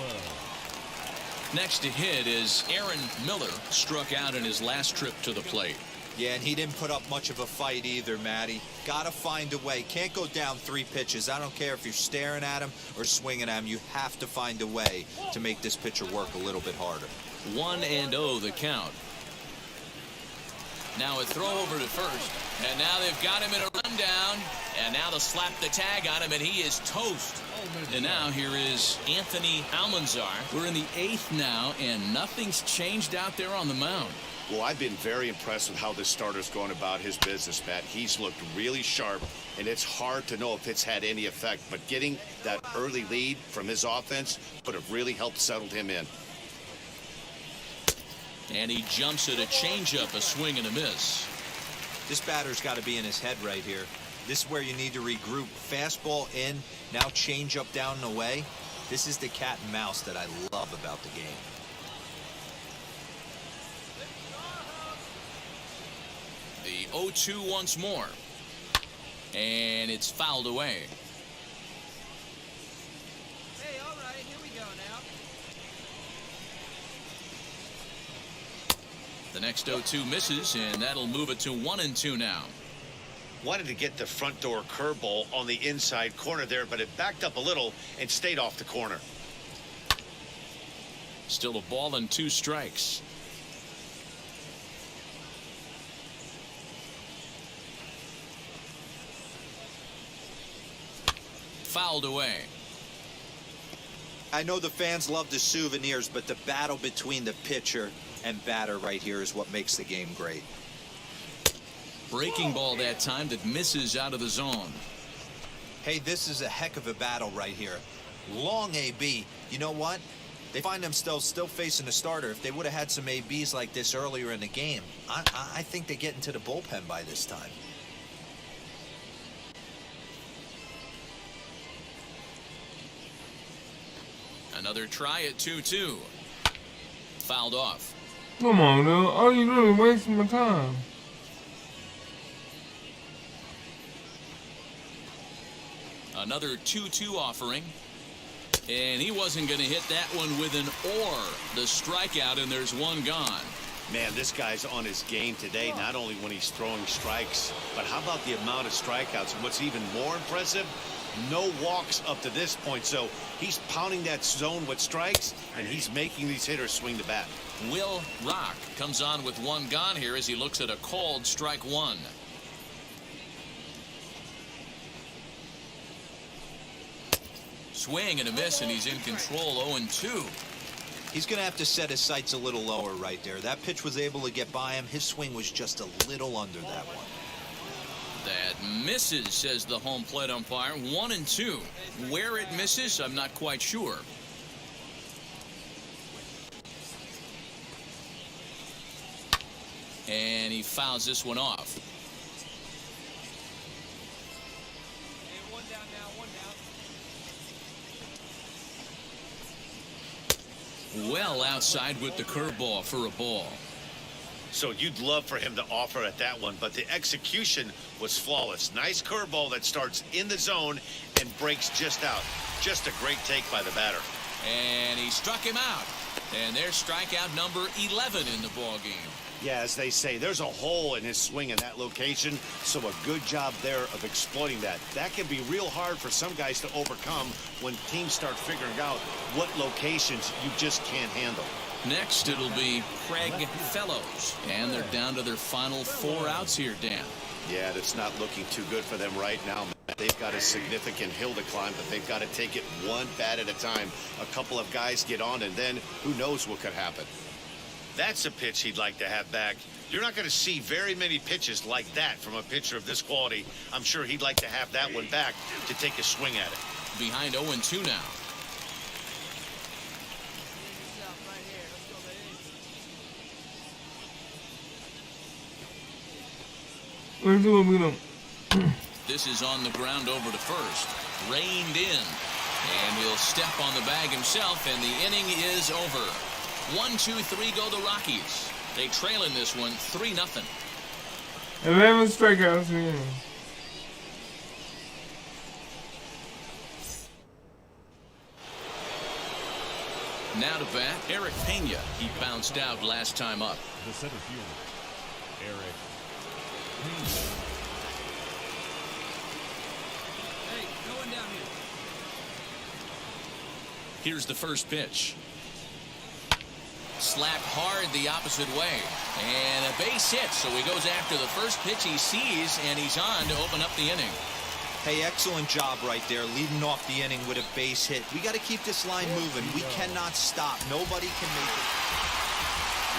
Next to hit is Aaron Miller, struck out in his last trip to the plate. Yeah, and he didn't put up much of a fight either, Matty. Gotta find a way. Can't go down 3 pitches. I don't care if you're staring at him or swinging at him. You have to find a way to make this pitcher work a little bit harder. 1-0 the count. Now a throw over to first, and now they've got him in a rundown, and now they'll slap the tag on him, and he is toast. And now here is Anthony Almanzar. We're in the 8th now, and nothing's changed out there on the mound. Well, I've been very impressed with how this starter's going about his business, Matt. He's looked really sharp, and it's hard to know if it's had any effect. But getting that early lead from his offense would have really helped settle him in. And he jumps at a changeup, a swing and a miss. This batter's got to be in his head right here. This is where you need to regroup. Fastball in, now change up down and away. This is the cat and mouse that I love about the game. The 0-2 once more. And it's fouled away. Hey, all right, here we go now. The next 0-2 misses, and that'll move it to 1-2 now. Wanted to get the front door curveball on the inside corner there, but it backed up a little and stayed off the corner. Still a ball and 2 strikes. Fouled away. I know the fans love the souvenirs, but the battle between the pitcher and batter right here is what makes the game great. Breaking ball that time that misses out of the zone. Hey, this is a heck of a battle right here. Long AB. You know what? They find themselves still facing a starter. If they would have had some ABs like this earlier in the game, I think they get into the bullpen by this time. Another try at 2-2. Fouled off. Come on, dude. All you doing is wasting my time. Another 2-2 offering. And he wasn't going to hit that one with an or. The strikeout, and there's one gone. Man, this guy's on his game today, not only when he's throwing strikes, but how about the amount of strikeouts? And what's even more impressive, no walks up to this point. So he's pounding that zone with strikes, and he's making these hitters swing the bat. Will Rock comes on with one gone here as he looks at a called strike one. Swing and a miss, and he's in control. 0-2. He's going to have to set his sights a little lower right there. That pitch was able to get by him. His swing was just a little under that one. That misses, says the home plate umpire. 1-2. Where it misses, I'm not quite sure. And he fouls this one off. Hey, one down now, one down. Well outside with the curveball for a ball. So you'd love for him to offer at that one, but the execution was flawless. Nice curveball that starts in the zone and breaks just out. Just a great take by the batter. And he struck him out. And there's strikeout number 11 in the ball game. Yeah, as they say, there's a hole in his swing in that location, so a good job there of exploiting that. That can be real hard for some guys to overcome when teams start figuring out what locations you just can't handle. Next, it'll be Craig Fellows. And they're down to their final 4 outs here, Dan. Yeah, that's not looking too good for them right now. They've got a significant hill to climb, but they've got to take it one bat at a time. A couple of guys get on, and then who knows what could happen. That's a pitch he'd like to have back. You're not going to see very many pitches like that from a pitcher of this quality. I'm sure he'd like to have that one back to take a swing at it. Behind 0-2 now. Let's do what we do. This is on the ground over to first. Reined in. And he'll step on the bag himself, and the inning is over. 1-2-3 go the Rockies. They trail in this one 3-0. 11 strikeouts in the inning. Now to bat, Eric Pena. He bounced out last time up. The center fielder, Eric Pena. Hey, no one down here. Here's the first pitch. Slapped hard the opposite way. And a base hit, so he goes after the first pitch he sees, and he's on to open up the inning. Hey, excellent job right there, leading off the inning with a base hit. We got to keep this line moving. We cannot stop. Nobody can make it.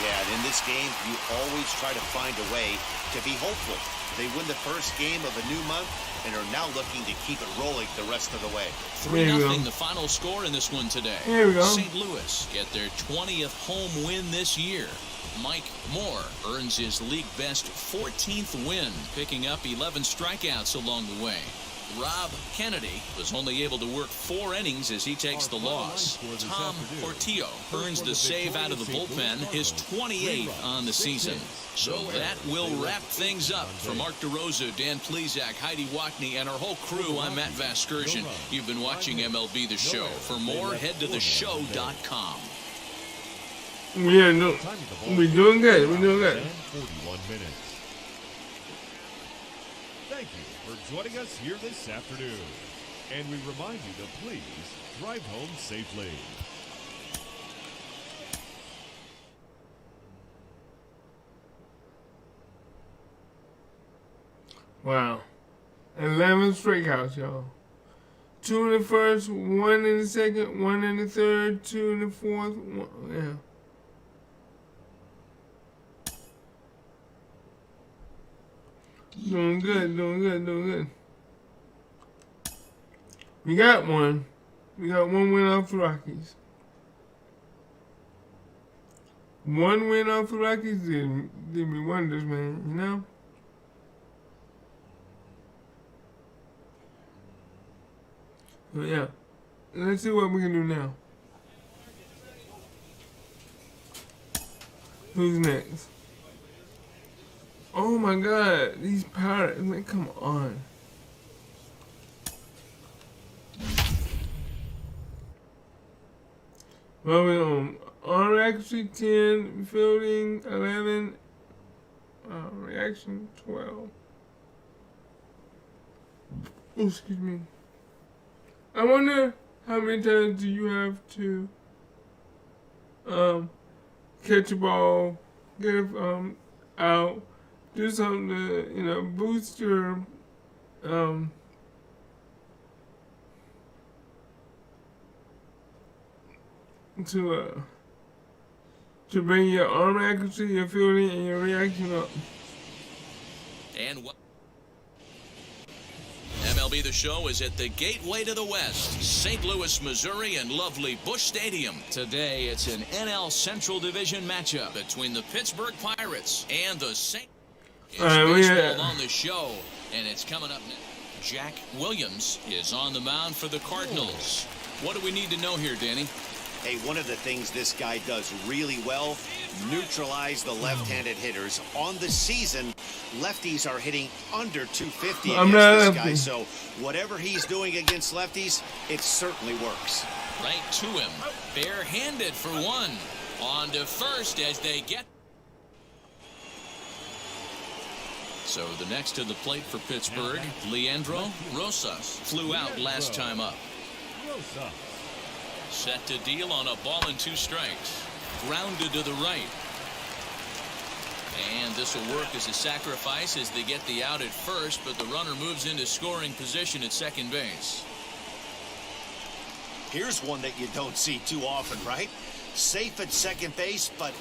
Yeah, and in this game, you always try to find a way to be hopeful. They win the first game of a new month and are now looking to keep it rolling the rest of the way. 3-0 the final score in this one today. Here we go. St. Louis get their 20th home win this year. Mike Moore earns his league best 14th win, picking up 11 strikeouts along the way. Rob Kennedy was only able to work 4 innings as he takes the loss. Tom Portillo earns the save out of the bullpen, his 28th on the season. So that will wrap things up. For Mark DeRosa, Dan Plezak, Heidi Wackney, and our whole crew, I'm Matt Vasgersian. You've been watching MLB The Show. For more, head to theshow.com. Yeah, no, we're doing good. We're doing good. 41 minutes. Thank you for joining us here this afternoon. And we remind you to please drive home safely. Wow. 11 strikeouts, y'all. 2 in the first, 1 in the second, 1 in the third, 2 in the fourth. Yeah. Doing good, doing good, doing good. We got one. We got one win off the Rockies. One win off the Rockies did me wonders, man, you know? So yeah. Let's see what we can do now. Who's next? Oh my god, these Pirates, man, come on. Well, we're on accuracy 10, fielding 11, reaction 12. Oh, excuse me. I wonder how many times do you have to catch a ball, get it out, do something to, you know, boost your to bring your arm accuracy, your fielding, and your reaction up. And MLB The Show is at the gateway to the West, St. Louis, Missouri, and lovely Busch Stadium. Today, it's an NL Central Division matchup between the Pittsburgh Pirates and the St. It's baseball on the show, and it's coming up next. Jack Williams is on the mound for the Cardinals. What do we need to know here, Danny? Hey, one of the things this guy does really well, neutralize the left-handed hitters. On the season, lefties are hitting under 250 against this guy, so whatever he's doing against lefties, it certainly works. Right to him, barehanded for one. On to first as they get. So the next to the plate for Pittsburgh, Leandro Rosas flew out last time up. Set to deal on a ball and 2 strikes. Grounded to the right. And this will work as a sacrifice as they get the out at first, but the runner moves into scoring position at second base. Here's one that you don't see too often, right? Safe at second base, but...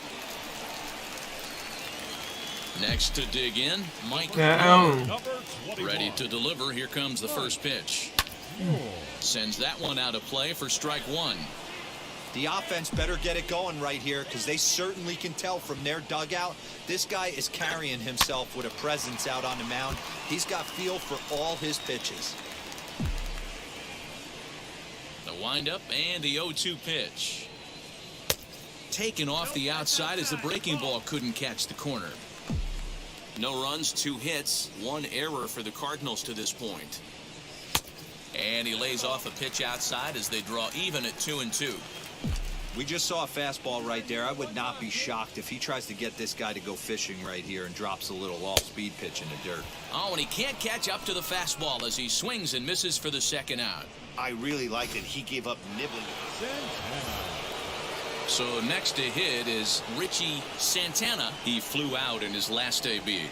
Next to dig in, Mike. Ready to deliver. Here comes the first pitch. Sends that one out of play for strike 1. The offense better get it going right here, because they certainly can tell from their dugout this guy is carrying himself with a presence out on the mound. He's got feel for all his pitches. The windup and the 0-2 pitch. Taken off the outside as the breaking ball couldn't catch the corner. No runs, 2 hits, 1 error for the Cardinals to this point. And he lays off a pitch outside as they draw even at 2-2. We just saw a fastball right there. I would not be shocked if he tries to get this guy to go fishing right here and drops a little off-speed pitch in the dirt. Oh, and he can't catch up to the fastball as he swings and misses for the second out. I really liked it. He gave up nibbling. So next to hit is Richie Santana. He flew out in his last AB.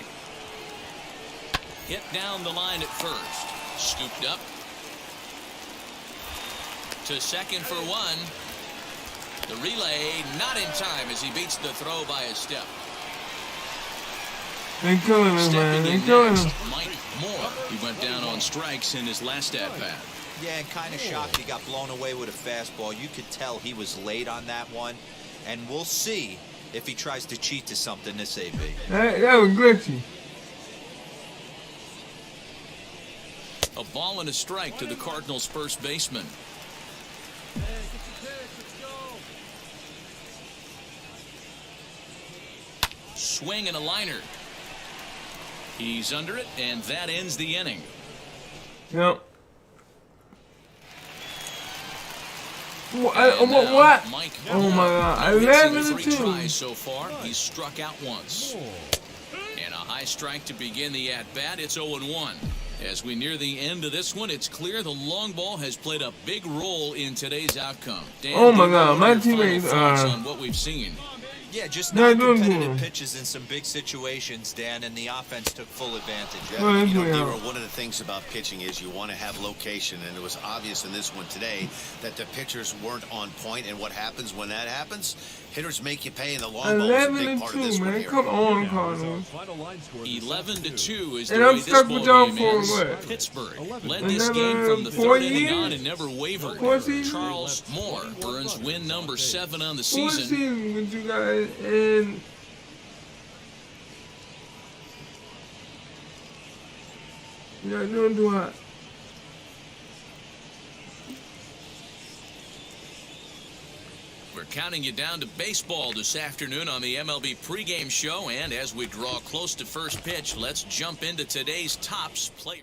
Hit down the line at first. Scooped up to second for 1. The relay not in time as he beats the throw by a step. They're killing him, man. They're killing him. Mike Moore. He went down on strikes in his last at-bat. Yeah, and kind of shocked he got blown away with a fastball. You could tell he was late on that one. And we'll see if he tries to cheat to something this AB. That was glitchy. A ball and a strike to the Cardinals' first baseman. Swing and a liner. He's under it, and that ends the inning. Yep. What? Mike Oh my God! 3 tries so far. He's struck out once. And a high strike to begin the at-bat. It's 0-1. As we near the end of this one, it's clear the long ball has played a big role in today's outcome. Dan, oh my God! My teammates are on what we've seen. Yeah, just Not not doing competitive good. pitches in some big situations, Dan, and the offense took full advantage. Well, You know, yeah. Dero, one of the things about pitching is you want to have location, and it was obvious in this one today that the pitchers weren't on point. And what happens when that happens? Hitters make you pay, and the long ball is a 11 big and part of this 2, one man. here. Come on, Now is our Cardinals. final line score this 11-2 is And the I'm way this stuck ball with y'all game for ends. what? Pittsburgh 11. led this game Another from the 4 third inning years? on and never wavered. 4 seasons? Charles Moore earns win number 7 on the 4 season. seasons with you guys, and you're not doing too hot. We're counting you down to baseball this afternoon on the MLB pregame show, and as we draw close to first pitch, let's jump into today's tops play.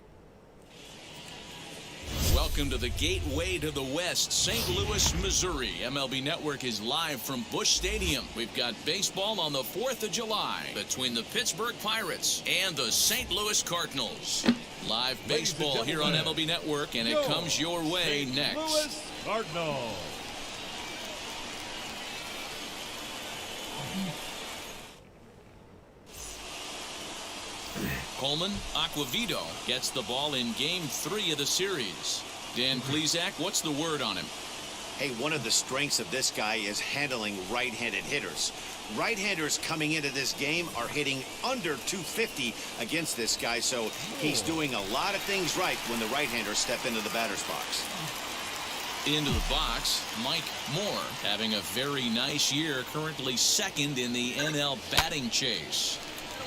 Welcome to the gateway to the West, St. Louis, Missouri. MLB Network is live from Busch Stadium. We've got baseball on the 4th of July between the Pittsburgh Pirates and the St. Louis Cardinals. Live baseball here on MLB Network, and it comes your way next. Louis Cardinals. Coleman Aquavito gets the ball in Game 3 of the series. Dan Plesac, what's the word on him? Hey, one of the strengths of this guy is handling right-handed hitters. Right-handers coming into this game are hitting under 250 against this guy, so he's doing a lot of things right when the right-handers step into the batter's box. Into the box, Mike Moore having a very nice year, currently second in the NL batting chase.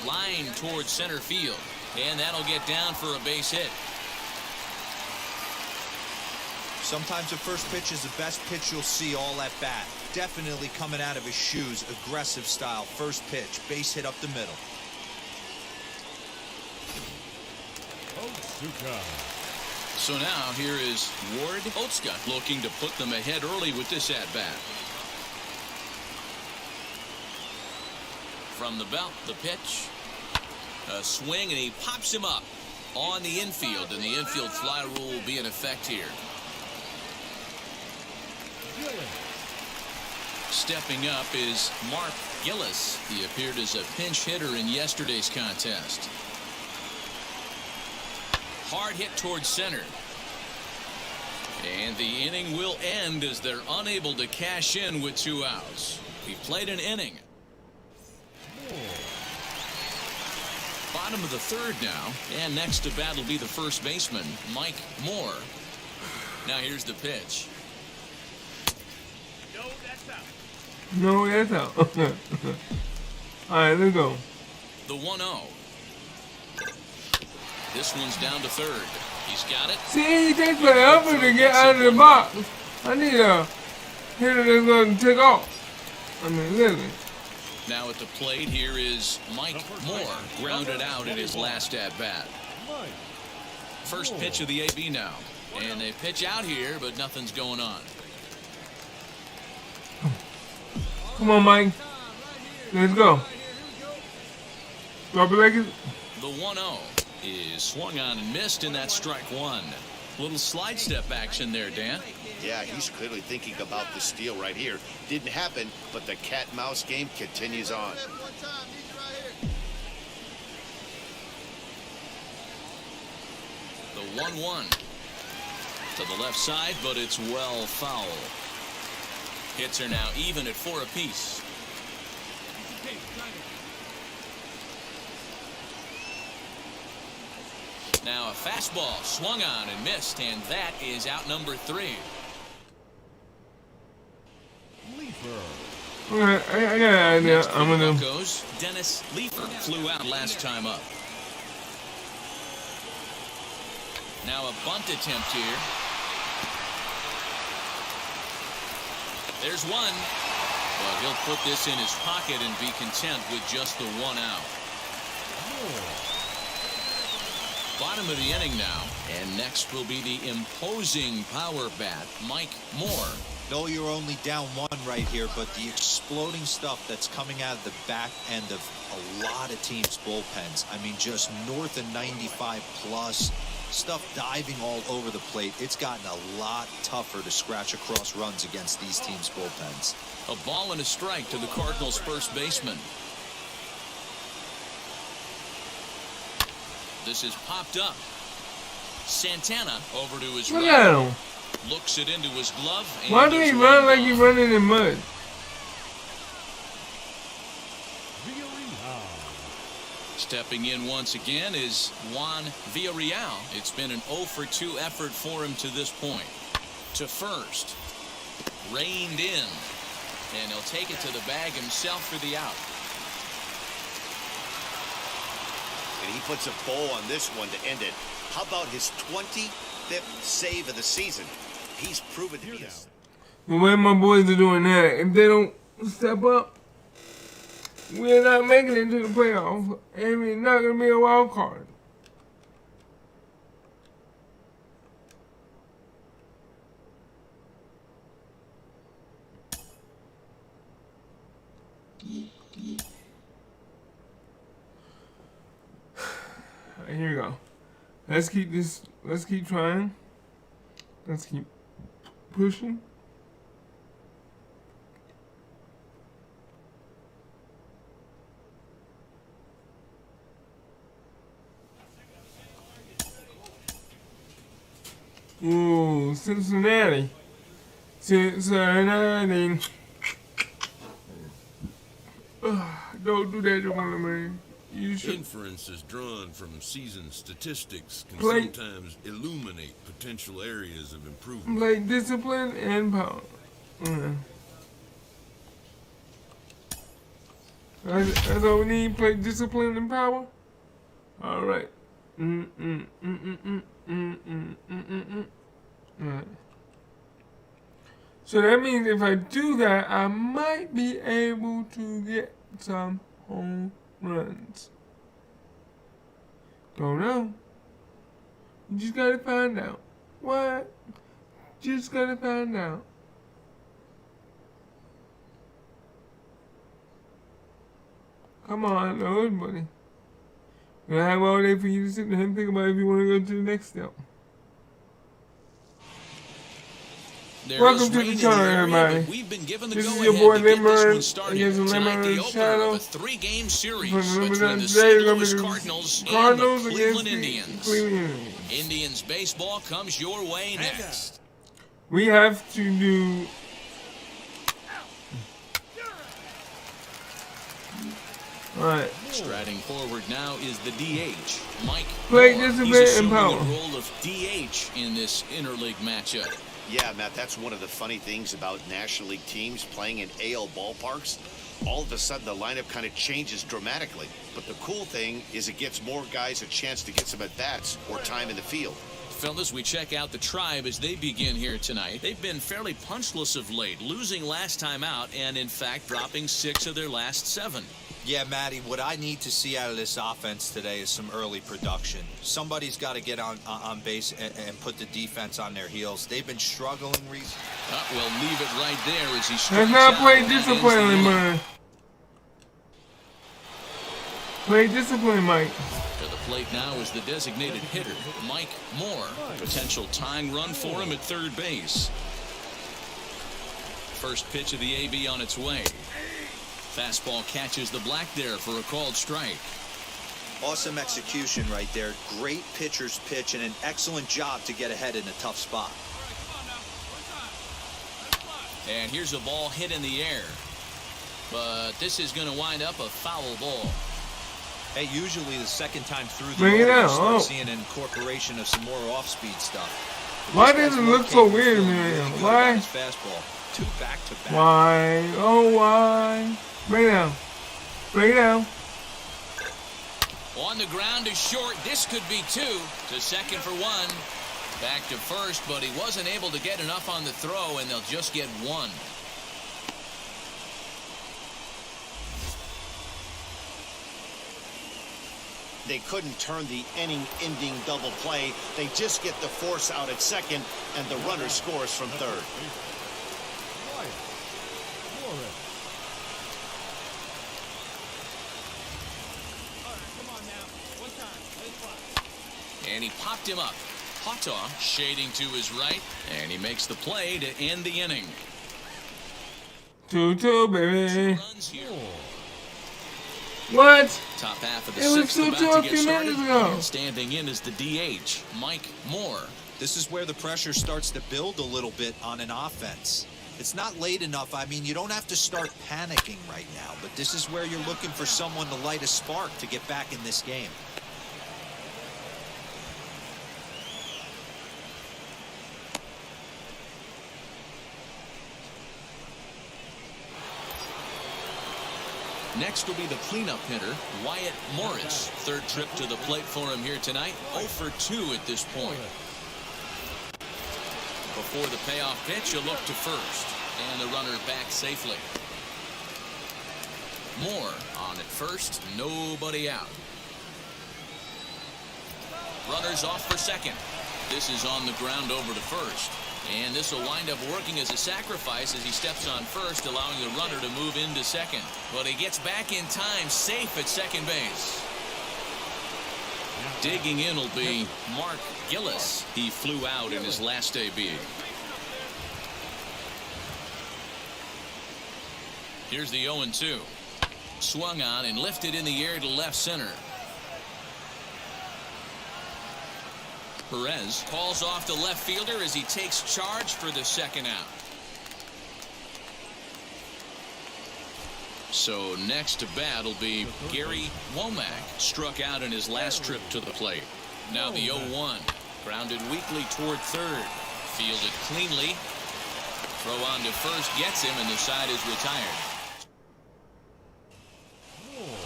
Line towards center field, and that'll get down for a base hit. Sometimes the first pitch is the best pitch you'll see all at bat. Definitely coming out of his shoes, aggressive style. First pitch, base hit up the middle. Otsuka. So now here is Ward Otsuka looking to put them ahead early with this at-bat. From the belt, the pitch. A swing, and he pops him up on the infield, and the infield fly rule will be in effect here. Stepping up is Mark Gillis. He appeared as a pinch hitter in yesterday's contest. Hard hit towards center. And the inning will end as they're unable to cash in with 2 outs. We've played an inning. Bottom of the 3rd now, and next to bat will be the first baseman, Mike Moore. Now here's the pitch. No, that's out. All right, let's go. The 1-0. This one's down to 3rd. He's got it. See, he takes forever to get out of the box. I need a hitter that's going to take off. I mean, literally. Now at the plate here is Mike Moore, grounded out in his last at-bat. First pitch of the AB now. And they pitch out here, but nothing's going on. Come on, Mike. Let's go. Drop it like it. The 1-0 is swung on and missed, and that's strike 1. Little slide step action there, Dan. Yeah, he's clearly thinking about the steal right here. Didn't happen, but the cat-mouse game continues on. The 1-1 to the left side, but it's well foul. Hits are now even at 4 apiece. Now a fastball swung on and missed, and that is out number 3. All right, I got an idea. Next for I'm the going to. Buccos, Dennis Leefer flew out last time up. Now a bunt attempt here. There's one. Well, he'll put this in his pocket and be content with just the 1 out. Bottom of the inning now, and next will be the imposing power bat, Mike Moore. No, you're only down 1 right here, but the exploding stuff that's coming out of the back end of a lot of teams' bullpens. I mean, just north of 95 plus, stuff diving all over the plate. It's gotten a lot tougher to scratch across runs against these teams' bullpens. A ball and a strike to the Cardinals' first baseman. This is popped up. Santana over to his Look at right. him. Looks it into his glove. And Why do he there's run one like gone. he's running in mud? Stepping in once again is Juan Villarreal. It's been an 0 for 2 effort for him to this point. To first. Reined in. And he'll take it to the bag himself for the out. And he puts a bow on this one to end it. How about his 25th save of the season? He's proven to be a... The way my boys are doing that, if they don't step up, we're not making it to the playoffs, and we're not going to be a wild card. Here you go. Let's keep trying. Let's keep pushing. Ooh, Cincinnati. Don't do that to one of me. You should. Inferences drawn from season statistics can Play- sometimes illuminate potential areas of improvement. Like discipline and power. That's all we need. Play discipline and power. All right. Alright. So that means if I do that, I might be able to get some home runs. Don't know. You just gotta find out. What? Just gotta find out. Come on, Lord, buddy. I have all day for you to sit there and think about if you want to go to the next step. There Welcome is to the rain in channel, area, everybody. but we've been given the This is go-ahead your boy to get this Limmer one started. against the Tonight, Limmer the opener Shadow. of a 3-game series For the between the today, St. it's gonna Louis be the Cardinals Cardinals and the against Cleveland the Indians. Cleveland Indians. Indians baseball comes your way next. We have to do. Alright. Striding forward now is the DH, Mike Play Moore. discipline He's and assuming power. the role of DH in this interleague matchup. Yeah, Matt, that's one of the funny things about National League teams playing in AL ballparks. All of a sudden, the lineup kind of changes dramatically. But the cool thing is it gives more guys a chance to get some at-bats or time in the field. Fellas, we check out the Tribe as they begin here tonight. They've been fairly punchless of late, losing last time out and, in fact, dropping 6 of their last 7. Yeah, Matty, what I need to see out of this offense today is some early production. Somebody's got to get on base and put the defense on their heels. They've been struggling recently. We'll leave it right there as he Let's strikes not out, play and that ends the discipline, inning. man. Play discipline, Mike. To the plate now is the designated hitter, Mike Moore. Potential tying run for him at third base. First pitch of the AB on its way. Fastball catches the black there for a called strike. Awesome execution right there. Great pitcher's pitch and an excellent job to get ahead in a tough spot. And here's a ball hit in the air. But this is going to wind up a foul ball. Hey, usually the second time through the Bring it order, you out. start Oh. seeing an incorporation of some more off-speed stuff. But Why this guy's does it more look so capable weird, of man? feeling good Why? about his fastball. 2 back-to-back. Why? Oh, why? Bring it down. Bring it down. On the ground is short. This could be 2. To second for 1. Back to first, but he wasn't able to get enough on the throw, and they'll just get 1. They couldn't turn the inning-ending double play. They just get the force out at second, and the runner scores from third. And he popped him up. Hata shading to his right, and he makes the play to end the inning. 2-2, baby. Runs here. What? Top half of the It was sixth 2-2 about to a get few started. minutes ago. And standing in is the DH, Mike Moore. This is where the pressure starts to build a little bit on an offense. It's not late enough. I mean, you don't have to start panicking right now, but this is where you're looking for someone to light a spark to get back in this game. Next will be the cleanup hitter, Wyatt Morris. Third trip to the plate for him here tonight. 0 for 2 at this point. Before the payoff pitch, you look to first. And the runner back safely. Moore on at first, nobody out. Runners off for second. This is on the ground over to first. And this will wind up working as a sacrifice as he steps on first, allowing the runner to move into second. But he gets back in time, safe at second base. Digging in will be Mark Gillis. He flew out in his last AB. Here's the 0-2. Swung on and lifted in the air to left center. Perez calls off the left fielder as he takes charge for the second out. So next to bat will be Gary Womack. Struck out in his last trip to the plate. Now the 0-1. Grounded weakly toward third. Fielded cleanly. Throw on to first gets him, and the side is retired.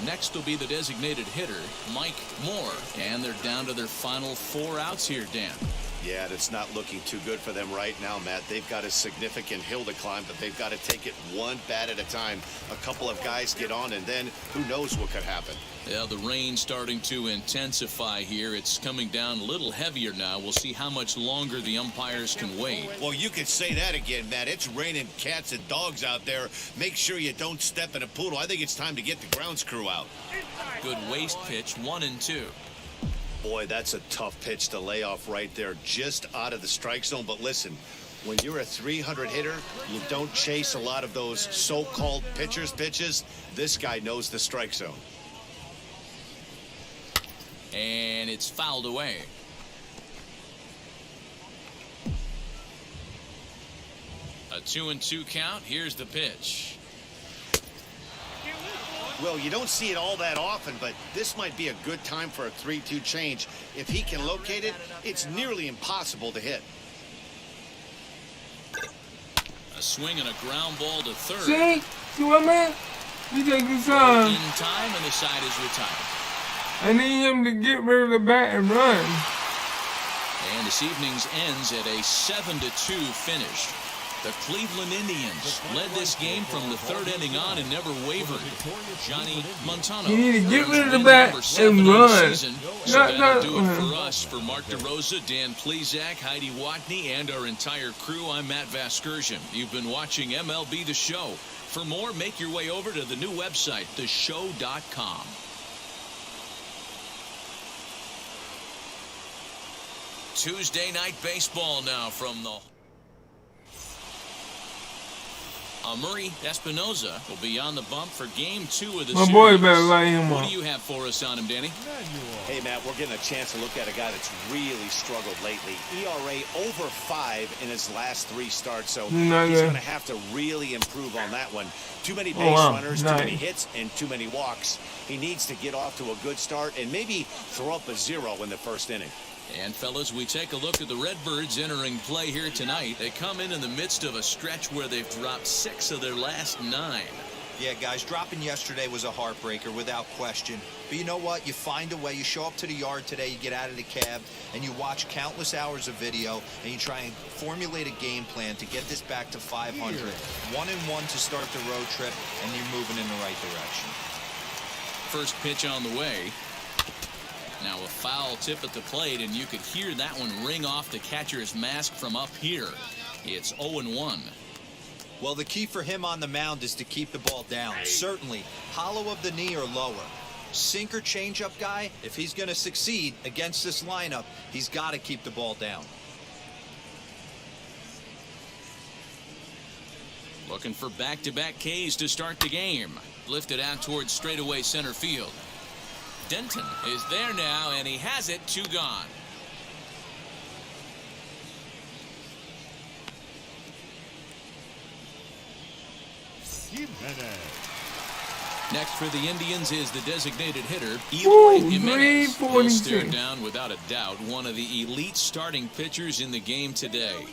Next will be the designated hitter, Mike Moore. And they're down to their final 4 outs here, Dan. Yeah, it's not looking too good for them right now, Matt. They've got a significant hill to climb, but they've got to take it one bat at a time. A couple of guys get on, and then who knows what could happen. Yeah, the rain starting to intensify here. It's coming down a little heavier now. We'll see how much longer the umpires can wait. Well, you could say that again, Matt. It's raining cats and dogs out there. Make sure you don't step in a poodle. I think it's time to get the grounds crew out. Good waste pitch, 1-2. Boy, that's a tough pitch to lay off right there, just out of the strike zone. But listen, when you're a 300 hitter, you don't chase a lot of those so-called pitchers' pitches. This guy knows the strike zone. And it's fouled away. A 2-2 count. Here's the pitch. Well, you don't see it all that often, but this might be a good time for a 3-2 change. If he can locate it, it's nearly impossible to hit. A swing and a ground ball to third. See what, man? You take this time. In time, and the side is retired. I need him to get rid of the bat and run. And this evening's ends at a 7-2 finish. The Cleveland Indians led this game from the third inning on and never wavered. Johnny Montano. You need to get rid of the bat and run. So that'll do it for us. For Mark DeRosa, Dan Plezak, Heidi Watney, and our entire crew, I'm Matt Vasgersian. You've been watching MLB The Show. For more, make your way over to the new website, theshow.com. Tuesday night baseball now from the... Murray Espinoza will be on the bump for Game 2 of the series. My boy better light him What up. do you have for us on him, Danny? Hey, Matt, we're getting a chance to look at a guy that's really struggled lately. ERA over 5 in his last 3 starts, so he's going to have to really improve on that one. Too many base runners, too many hits, and too many walks. He needs to get off to a good start and maybe throw up a 0 in the first inning. And, fellas, we take a look at the Redbirds entering play here tonight. They come in the midst of a stretch where they've dropped 6 of their last 9. Yeah, guys, dropping yesterday was a heartbreaker without question. But you know what? You find a way. You show up to the yard today, you get out of the cab, and you watch countless hours of video, and you try and formulate a game plan to get this back to 500. 1-1 to start the road trip, and you're moving in the right direction. First pitch on the way. Now a foul tip at the plate, and you could hear that one ring off the catcher's mask from up here. It's 0-1. Well, the key for him on the mound is to keep the ball down. Certainly, hollow of the knee or lower. Sinker changeup guy, if he's going to succeed against this lineup, he's got to keep the ball down. Looking for back-to-back Ks to start the game. Lifted out towards straightaway center field. Denton is there now, and he has it. 2 gone. Next for the Indians is the designated hitter, Eloy Jimenez. He'll stare down without a doubt one of the elite starting pitchers in the game today.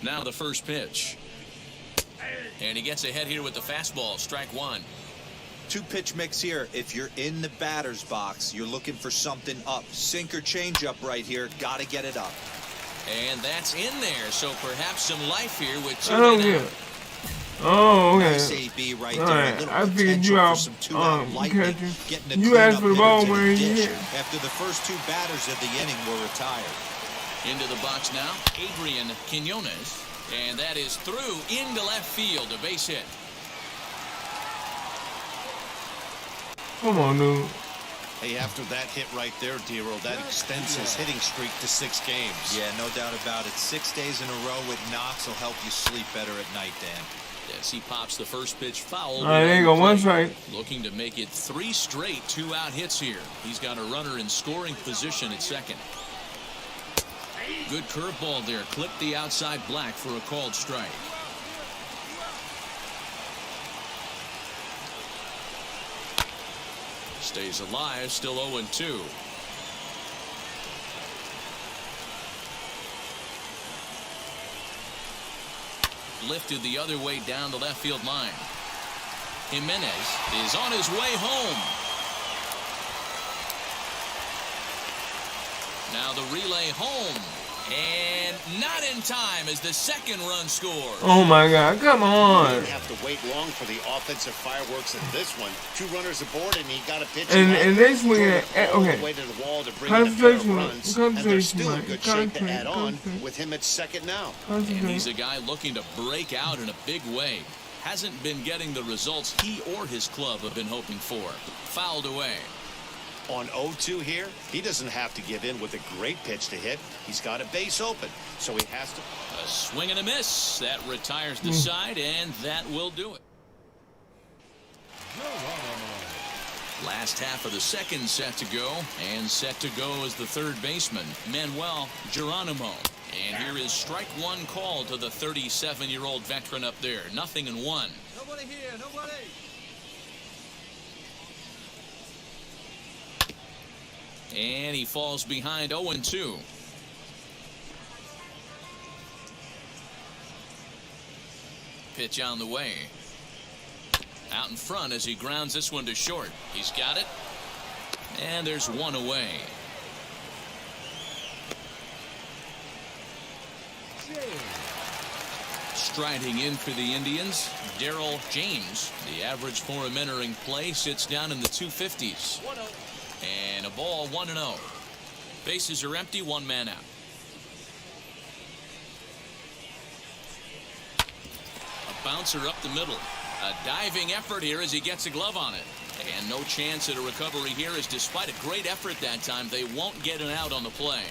Now the first pitch. And he gets ahead here with the fastball. Strike 1. 2-pitch mix here. If you're in the batter's box, you're looking for something up. Sinker changeup right here. Got to get it up. And that's in there. So perhaps some life here with 2 yeah. Oh, okay. Nice AB right there. Alright, I figured you for out. some two-out lightning. Getting the You asked for the ball cleanup where hitters in he the hit. ditch after the first 2 batters of the inning were retired. Into the box now, Adrian Quinones. And that is through into left field. A base hit. Come on, dude. Hey, after that hit right there, Dero, that extends his hitting streak to 6 games. Yeah, no doubt about it. 6 days in a row with knocks will help you sleep better at night, Dan. As he pops the first pitch foul. All right, there you go. 1 strike. Looking to make it 3 straight 2-out hits here. He's got a runner in scoring position at second. Good curveball there. Clipped the outside black for a called strike. Stays alive. Still 0-2. Lifted the other way down the left field line. Jimenez is on his way home. Now the relay home. And not in time as the second run scores. Oh my God, come on. Didn't have to wait long for the offensive fireworks in this one. 2 runners aboard, and he got a pitch. And they swing it. Okay. Way to the wall to bring in a pair of runs. And they're Concentration, still in Mike. good shape to add on Concentrate. with him at second now. And he's a guy looking to break out in a big way. Hasn't been getting the results he or his club have been hoping for. Fouled away. On 0-2 here, he doesn't have to give in with a great pitch to hit. He's got a base open, so he has to. A swing and a miss. That retires the side, and that will do it. Last half of the second set to go, and set to go is the third baseman, Manuel Geronimo. And here is strike 1 call to the 37-year-old veteran up there. 0-1. Nobody here, nobody. And he falls behind 0-2. Pitch on the way. Out in front as he grounds this one to short. He's got it. And there's 1 away. Striding in for the Indians, Darrell James. The average for him entering play sits down in the 250s. And a ball 1-0. Bases are empty, 1 man out. A bouncer up the middle. A diving effort here as he gets a glove on it. And no chance at a recovery here as despite a great effort that time, they won't get an out on the play.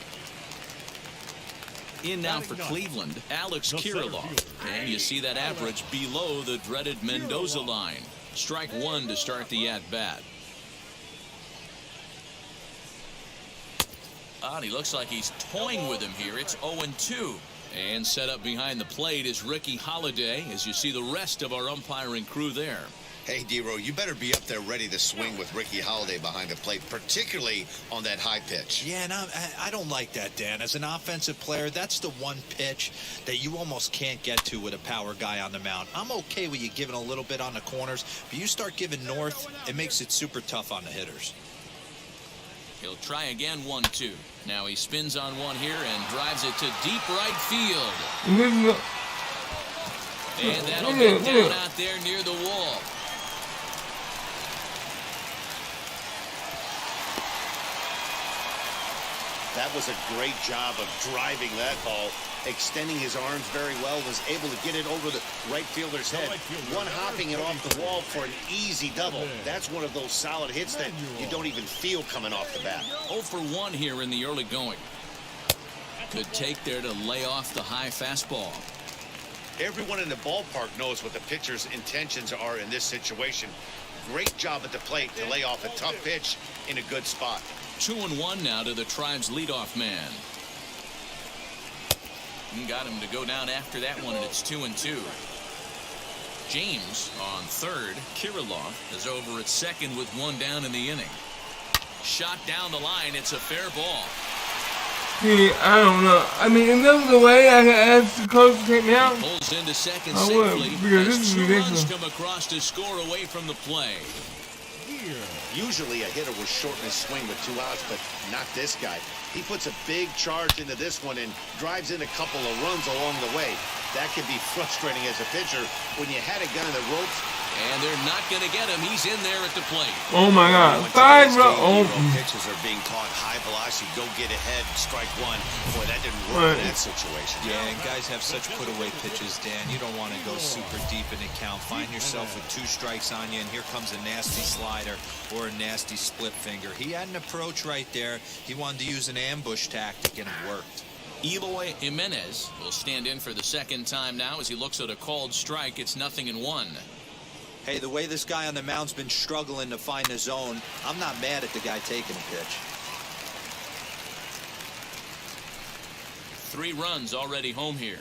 In now for Cleveland, Alex Kirilloff. And you see that average below the dreaded Mendoza line. Strike 1 to start the at-bat. And he looks like he's toying with him here. It's 0-2. And set up behind the plate is Ricky Holiday as you see the rest of our umpiring crew there. Hey, Dero, you better be up there ready to swing with Ricky Holiday behind the plate, particularly on that high pitch. Yeah, and I don't like that, Dan. As an offensive player, that's the one pitch that you almost can't get to with a power guy on the mound. I'm okay with you giving a little bit on the corners, but you start giving north, it makes it super tough on the hitters. He'll try again, 1-2. Now he spins on one here and drives it to deep right field. And that'll get down out there near the wall. That was a great job of driving that ball, extending his arms very well, was able to get it over the right fielder's head, one hopping it off the wall for an easy double. That's one of those solid hits that you don't even feel coming off the bat. 0 for 1 here in the early going. Good take there to lay off the high fastball. Everyone in the ballpark knows what the pitcher's intentions are in this situation. Great job at the plate to lay off a tough pitch in a good spot. 2-1 now to the Tribe's leadoff man. Got him to go down after that one, and it's 2-2. James on third. Kirilov is over at second with one down in the inning. Shot down the line. It's a fair ball. See, I don't know. I mean, if there was a way I could ask the coach to take me out, Pulls into second I would, safely. because this As is 2 ridiculous. runs come across to score away from the play. Usually a hitter will shorten his swing with 2 outs, but not this guy. He puts a big charge into this one and drives in a couple of runs along the way. That can be frustrating as a pitcher when you had a guy in the ropes. And they're not going to get him. He's in there at the plate. Oh my God, Pitches are being caught high velocity. Go get ahead, strike one. Boy, that didn't work in that situation. Yeah, and guys have such put-away pitches, Dan. You don't want to go super deep in the count. Find yourself with 2 strikes on you, and here comes a nasty slider or a nasty split finger. He had an approach right there. He wanted to use an ambush tactic, and it worked. Eloy Jimenez will stand in for the second time now as he looks at a called strike. It's 0-1. Hey, the way this guy on the mound's been struggling to find the zone, I'm not mad at the guy taking a pitch. 3 runs already home here.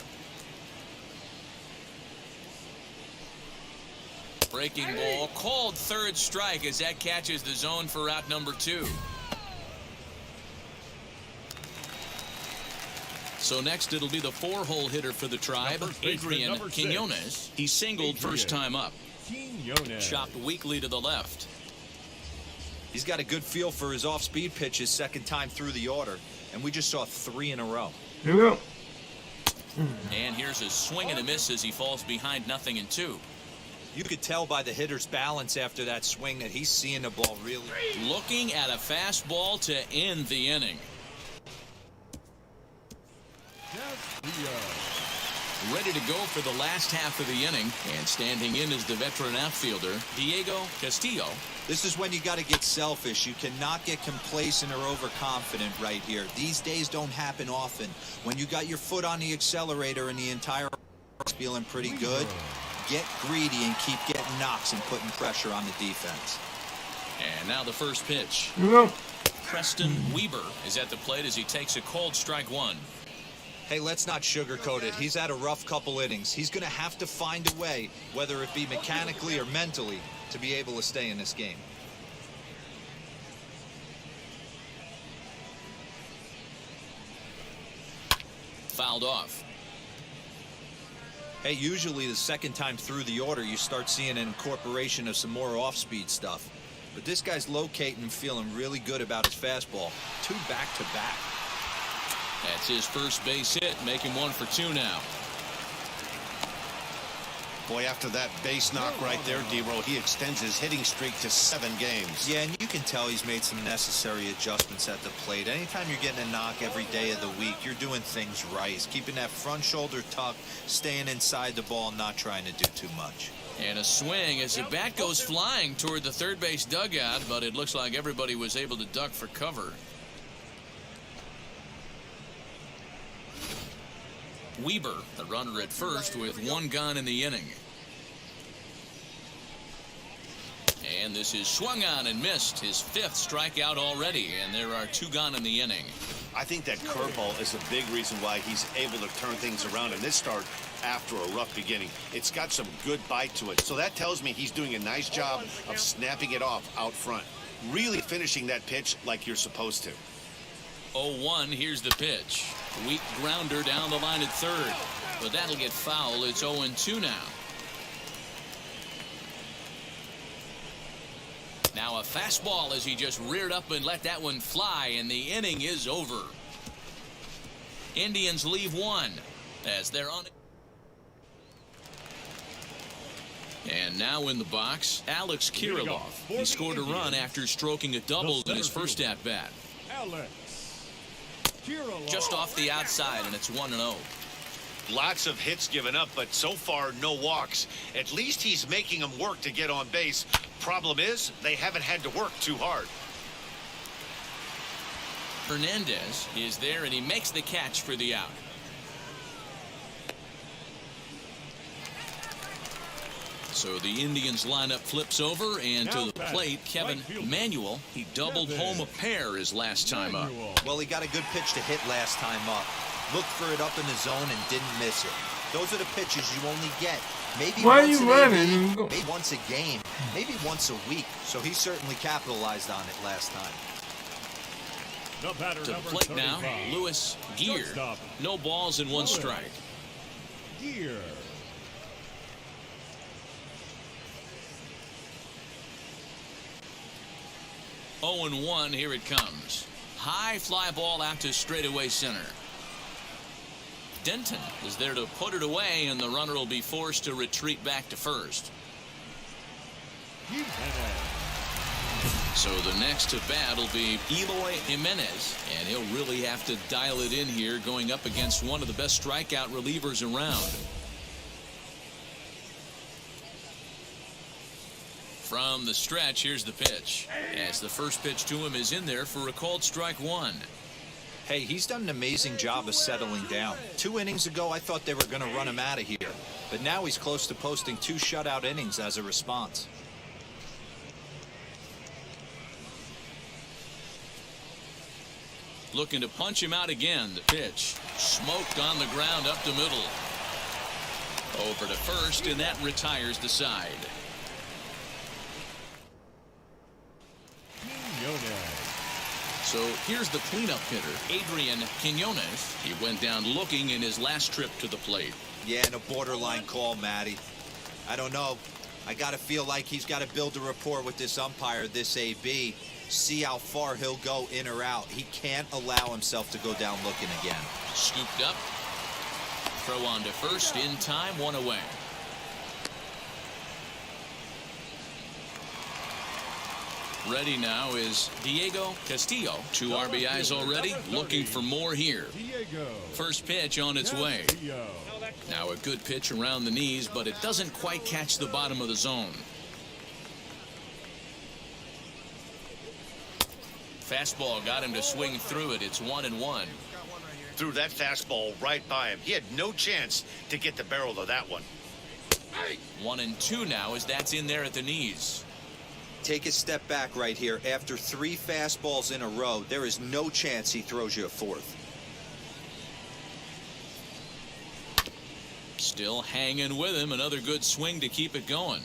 Breaking ball, called third strike as that catches the zone for out number 2. So next it'll be the 4-hole hitter for the Tribe, Adrian Quinones. He singled first time up. Chopped weakly to the left. He's got a good feel for his off-speed pitches second time through the order, and we just saw 3 in a row. Here we go. And here's a swing and a miss as he falls behind 0-2. You could tell by the hitter's balance after that swing that he's seeing the ball really. Looking at a fastball to end the inning. Ready to go for the last half of the inning, and standing in is the veteran outfielder, Diego Castillo. This is when you got to get selfish. You cannot get complacent or overconfident right here. These days don't happen often. When you got your foot on the accelerator and the entire is feeling pretty good, get greedy and keep getting knocks and putting pressure on the defense. And now the first pitch. Here we go. Preston Weber is at the plate as he takes a called strike 1. Hey, let's not sugarcoat it. He's had a rough couple innings. He's going to have to find a way, whether it be mechanically or mentally, to be able to stay in this game. Fouled off. Hey, usually the second time through the order, you start seeing an incorporation of some more off-speed stuff. But this guy's locating and feeling really good about his fastball. 2 back-to-back. That's his first base hit, making 1 for 2 now. Boy, after that base knock right there, D-Row, he extends his hitting streak to 7 games. Yeah, and you can tell he's made some necessary adjustments at the plate. Anytime you're getting a knock every day of the week, you're doing things right. He's keeping that front shoulder tucked, staying inside the ball, not trying to do too much. And a swing as the bat goes flying toward the third base dugout, but it looks like everybody was able to duck for cover. Weber, the runner at first, with 1 gone in the inning. And this is swung on and missed, his 5th strikeout already, and there are 2 gone in the inning. I think that curveball is a big reason why he's able to turn things around in this start after a rough beginning. It's got some good bite to it, so that tells me he's doing a nice job of snapping it off out front, really finishing that pitch like you're supposed to. 0-1, here's the pitch. Weak grounder down the line at third, but that'll get foul. It's 0-2 now. Now a fastball as he just reared up and let that one fly, and the inning is over. Indians leave 1 as they're on. And now in the box, Alex Kirilov. He scored a run after stroking a double in his first at-bat. Just off the outside, and it's 1-0. Lots of hits given up, but so far no walks. At least he's making them work to get on base. Problem is, they haven't had to work too hard. Hernandez is there, and he makes the catch for the out. So the Indians lineup flips over, and to the plate, Kevin Manuel. He doubled home a pair his last time up. Well, he got a good pitch to hit last time up. Looked for it up in the zone and didn't miss it. Those are the pitches you only get. Maybe Why are once you an running? inning, maybe once a game, maybe once a week. So he certainly capitalized on it last time. To the plate now, Lewis Gear. No balls and 1 strike. Gear. Oh, 0-1, here it comes. High fly ball out to straightaway center. Denton is there to put it away, and the runner will be forced to retreat back to first. So the next to bat will be Eloy Jimenez, and he'll really have to dial it in here going up against one of the best strikeout relievers around. From the stretch, here's the pitch. As the first pitch to him is in there for a called strike 1. Hey, he's done an amazing job of settling down. 2 innings ago, I thought they were going to run him out of here. But now he's close to posting 2 shutout innings as a response. Looking to punch him out again. The pitch smoked on the ground up the middle. Over to first, and that retires the side. So here's the cleanup hitter, Adrian Quinones. He went down looking in his last trip to the plate. Yeah, and a borderline call, Matty. I don't know. I got to feel like he's got to build a rapport with this umpire, this AB. See how far he'll go in or out. He can't allow himself to go down looking again. Scooped up. Throw on to first. In time, 1 away. Ready now is Diego Castillo. 2 RBIs already. Looking for more here. First pitch on its way. Now a good pitch around the knees, but it doesn't quite catch the bottom of the zone. Fastball got him to swing through it. It's 1-1. Threw that fastball right by him. He had no chance to get the barrel of that one. 1-2 now as that's in there at the knees. Take a step back right here. After 3 fastballs in a row, there is no chance he throws you a 4th. Still hanging with him. Another good swing to keep it going.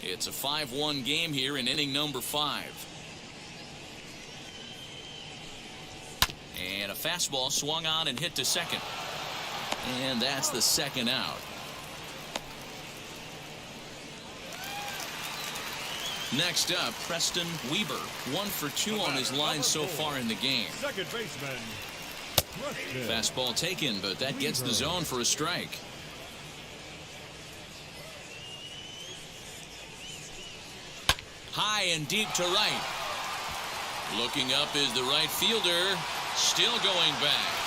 It's a 5-1 game here in inning number 5. And a fastball swung on and hit to second. And that's the second out. Next up, Preston Weber. 1 for 2 on his line so far in the game. Second baseman. Fastball taken, but that gets the zone for a strike. High and deep to right. Looking up is the right fielder. Still going back.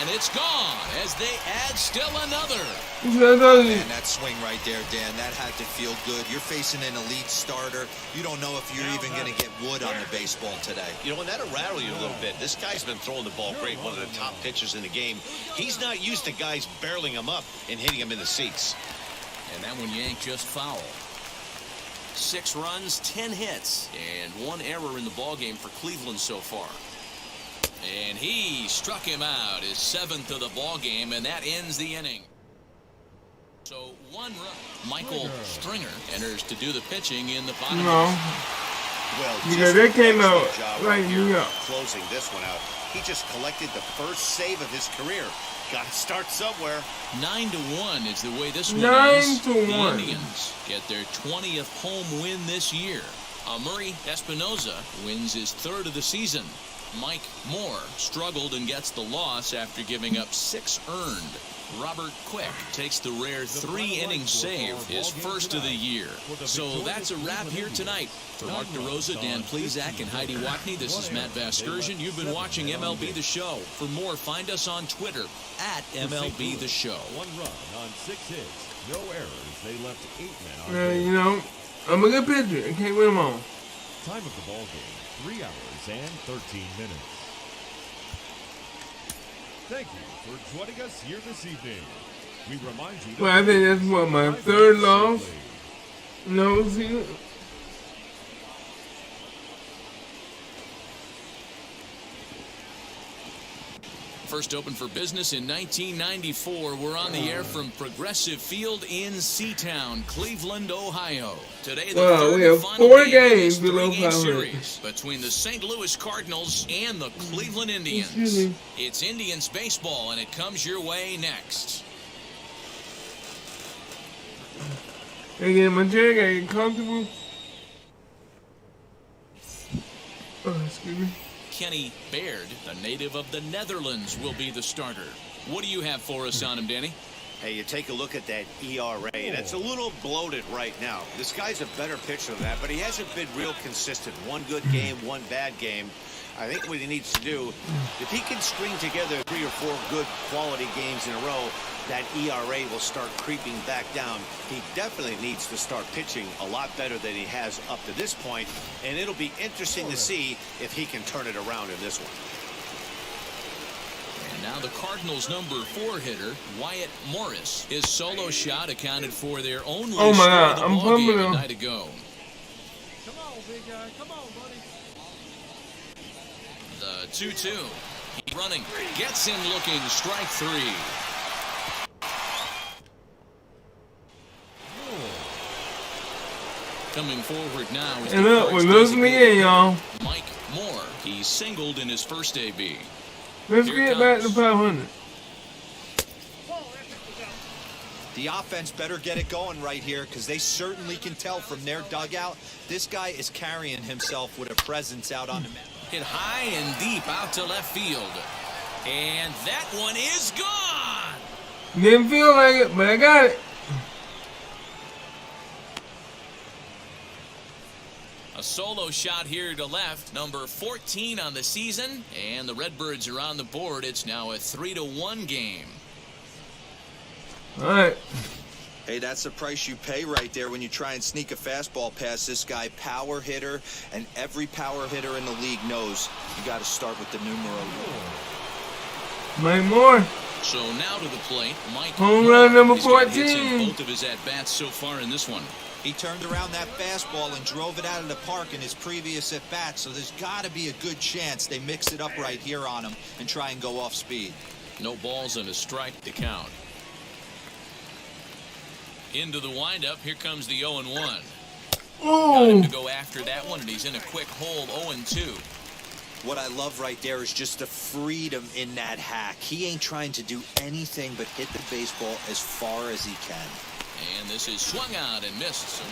And it's gone as they add still another. Man, that swing right there, Dan, that had to feel good. You're facing an elite starter. You don't know if you're even going to get wood on the baseball today. You know, and that'll rattle you a little bit. This guy's been throwing the ball great, one of the top pitchers in the game. He's not used to guys barreling him up and hitting him in the seats. And that one yanked just foul. 6 runs, 10 hits, and 1 error in the ballgame for Cleveland so far. And he struck him out, his 7th of the ballgame, and that ends the inning. So 1 run. Michael Stringer enters to do the pitching in the bottom. No. Well, Because they came out like New York. Closing this one out. He just collected the first save of his career. Got to start somewhere. 9-1 is the way this one 9-1. ends. The Indians get their 20th home win this year. Murray Espinoza wins his 3rd of the season. Mike Moore struggled and gets the loss after giving up 6 earned. Robert Quick takes the rare 3-inning save, his first of the year. So that's a wrap here tonight. For Mark DeRosa, Dan Plezak, and Heidi Watney, this is Matt Vasgersian. You've been watching MLB The Show. For more, find us on Twitter at MLB The Show. 1 run on 6 hits, no errors. They left 8 men on You know, I'm a good pitcher. I can't win them all. Time of the ball game, 3 hours and 13 minutes. Thank you for joining us here this evening. We remind you. Well, I think that's what, my third loss? No, see? First open for business in 1994. We're on the air from Progressive Field in Seatown, Cleveland, Ohio. Today, the third we have and final 4 game games of this below 3-game 500. series between the St. Louis Cardinals and the Cleveland Indians. It's Indians baseball, and it comes your way next. I get my chair, I get comfortable. Oh, excuse me. Kenny Baird, a native of the Netherlands, will be the starter. What do you have for us on him, Danny? Hey, you take a look at that ERA, and it's a little bloated right now. This guy's a better pitcher than that, but he hasn't been real consistent. One good game, one bad game. I think what he needs to do, if he can string together 3 or 4 good quality games in a row, that ERA will start creeping back down. He definitely needs to start pitching a lot better than he has up to this point, and it'll be interesting to see if he can turn it around in this one. And now the Cardinals' number 4 hitter, Wyatt Morris. His solo shot accounted for their only Oh my score God, of the I'm ball game pumping a him. night ago. Come on, big guy. Come on, buddy. The 2-2. He's running. Gets him looking. Strike 3. Coming forward now is And the look, Cards we're losing designated again, y'all. Mike Moore. He singled in his first AB. Let's Here get it back to comes. 500. The offense better get it going right here because they certainly can tell from their dugout this guy is carrying himself with a presence out on the mound. Hit high and deep out to left field. And that one is gone. Didn't feel like it, but I got it. A solo shot here to left, number 14 on the season, and the Redbirds are on the board. It's now a 3-1 game. All right. Hey, that's the price you pay right there when you try and sneak a fastball past this guy. Power hitter, and every power hitter in the league knows you got to start with the numero. Mike Moore. So now to the plate, Mike Home Moore. run number He's got hits 14. in both of his at-bats so far in this one. He turned around that fastball and drove it out of the park in his previous at-bat, so there's got to be a good chance they mix it up right here on him and try and go off speed. No balls and a strike to count. Into the windup, here comes the 0-1. Got him Oh, to go after that one, and he's in a quick hold, 0-2. What I love right there is just the freedom in that hack. He ain't trying to do anything but hit the baseball as far as he can. And this is swung out and missed. So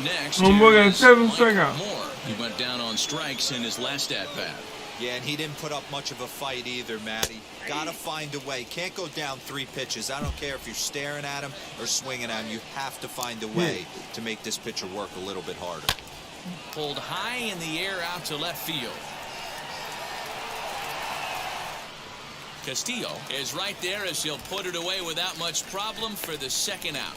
next, Homeboy got here's 7 Mike strikeouts. Moore. He went down on strikes in his last at-bat. Yeah, and he didn't put up much of a fight either, Matty. Gotta find a way. Can't go down 3 pitches. I don't care if you're staring at him or swinging at him. You have to find a way to make this pitcher work a little bit harder. Pulled high in the air out to left field. Castillo is right there as he'll put it away without much problem for the second out.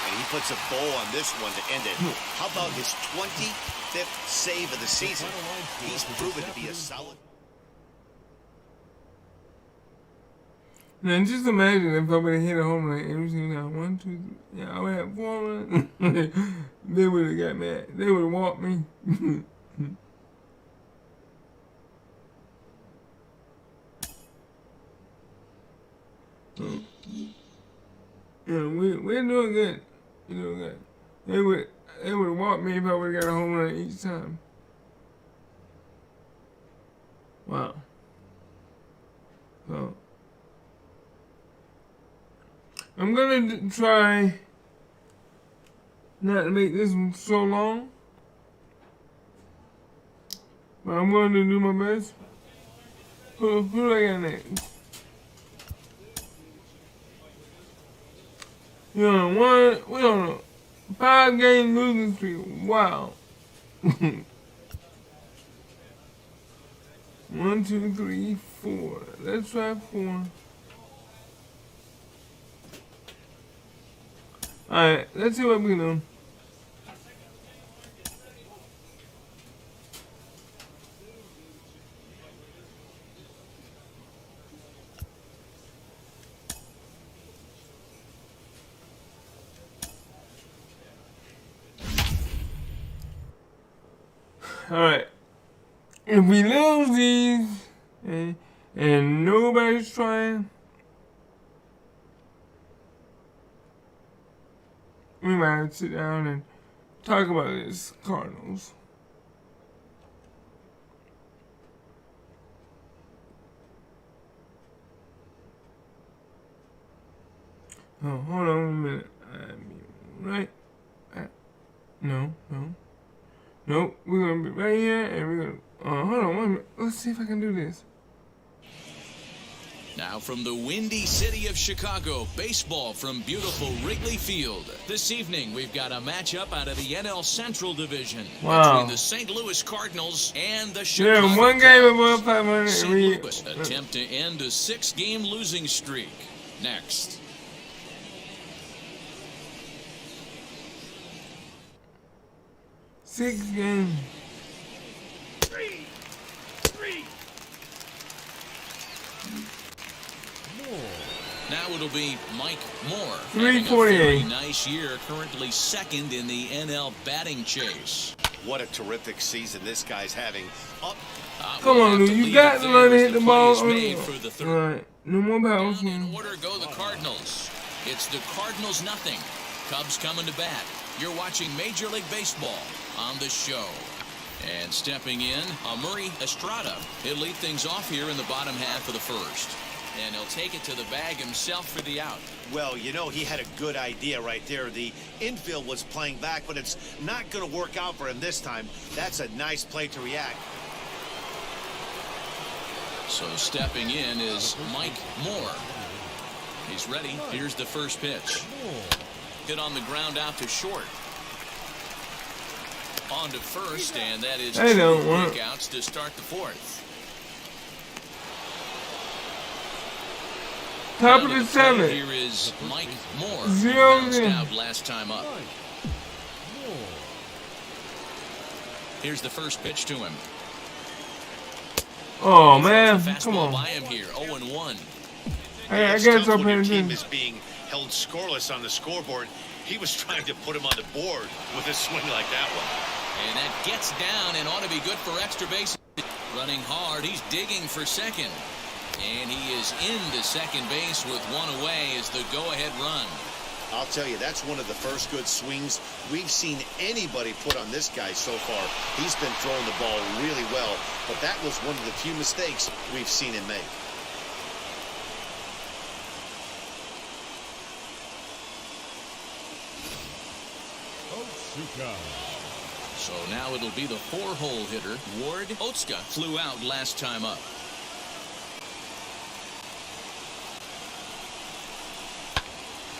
And he puts a bow on this one to end it. How about his 25th save of the season? He's proven to be a solid. now just imagine if I would have hit a home run every single time. 1, 2, 3. Yeah, I would have 4 runs. They would have got mad. They would have walked me. Yeah, we're doing good. We're doing good. They would have walked me if I would have got a home run each time. Wow. So I'm gonna try not to make this one so long, But I'm going to do my best. Who do I got next? We on a 5-game losing streak. Wow. 1, 2, 3, 4. Let's try 4. Alright, let's see what we can do. Alright. If we lose these and nobody's trying, we might have to sit down and talk about this Cardinals. Oh, hold on a minute. Right? No. Nope, we're gonna be right here and we're gonna, hold on 1 minute. Let's see if I can do this. Now from the windy city of Chicago, baseball from beautiful Wrigley Field. This evening, we've got a matchup out of the NL Central Division between the St. Louis Cardinals and the Chicago Cubs. One game above 500. St. Louis attempt to end a 6-game losing streak. Next. Six games. Three. Now it'll be Mike Moore. 348. Very nice year, currently second in the NL batting chase. What a terrific season this guy's having. Come on, dude. You got to learn to hit the ball. Right. No more balls. Down in order go the Cardinals. It's the Cardinals nothing. Cubs coming to bat. You're watching Major League Baseball on the show. And stepping in, Murray Estrada. He'll lead things off here in the bottom half of the first. And he'll take it to the bag himself for the out. Well, you know, he had a good idea right there. The infield was playing back, but it's not going to work out for him this time. That's a nice play to react. So stepping in is Mike Moore. He's ready. Here's the first pitch. Hit on the ground out to short. On to first, and that is 2 breakouts to start the fourth. Top of the 7th. Here is Mike Moore. 0 bounced out last time up. Here's the first pitch to him. Oh man, come on. By him here, 0-1. Hey, I guess I'm when your team is being held scoreless on the scoreboard, he was trying to put him on the board with a swing like that one. And that gets down and ought to be good for extra base. Running hard, he's digging for second. And he is into second base with one away as the go-ahead run. I'll tell you, that's one of the first good swings we've seen anybody put on this guy so far. He's been throwing the ball really well, but that was one of the few mistakes we've seen him make. So now it'll be the 4-hole hitter, Ward Otsuka, flew out last time up.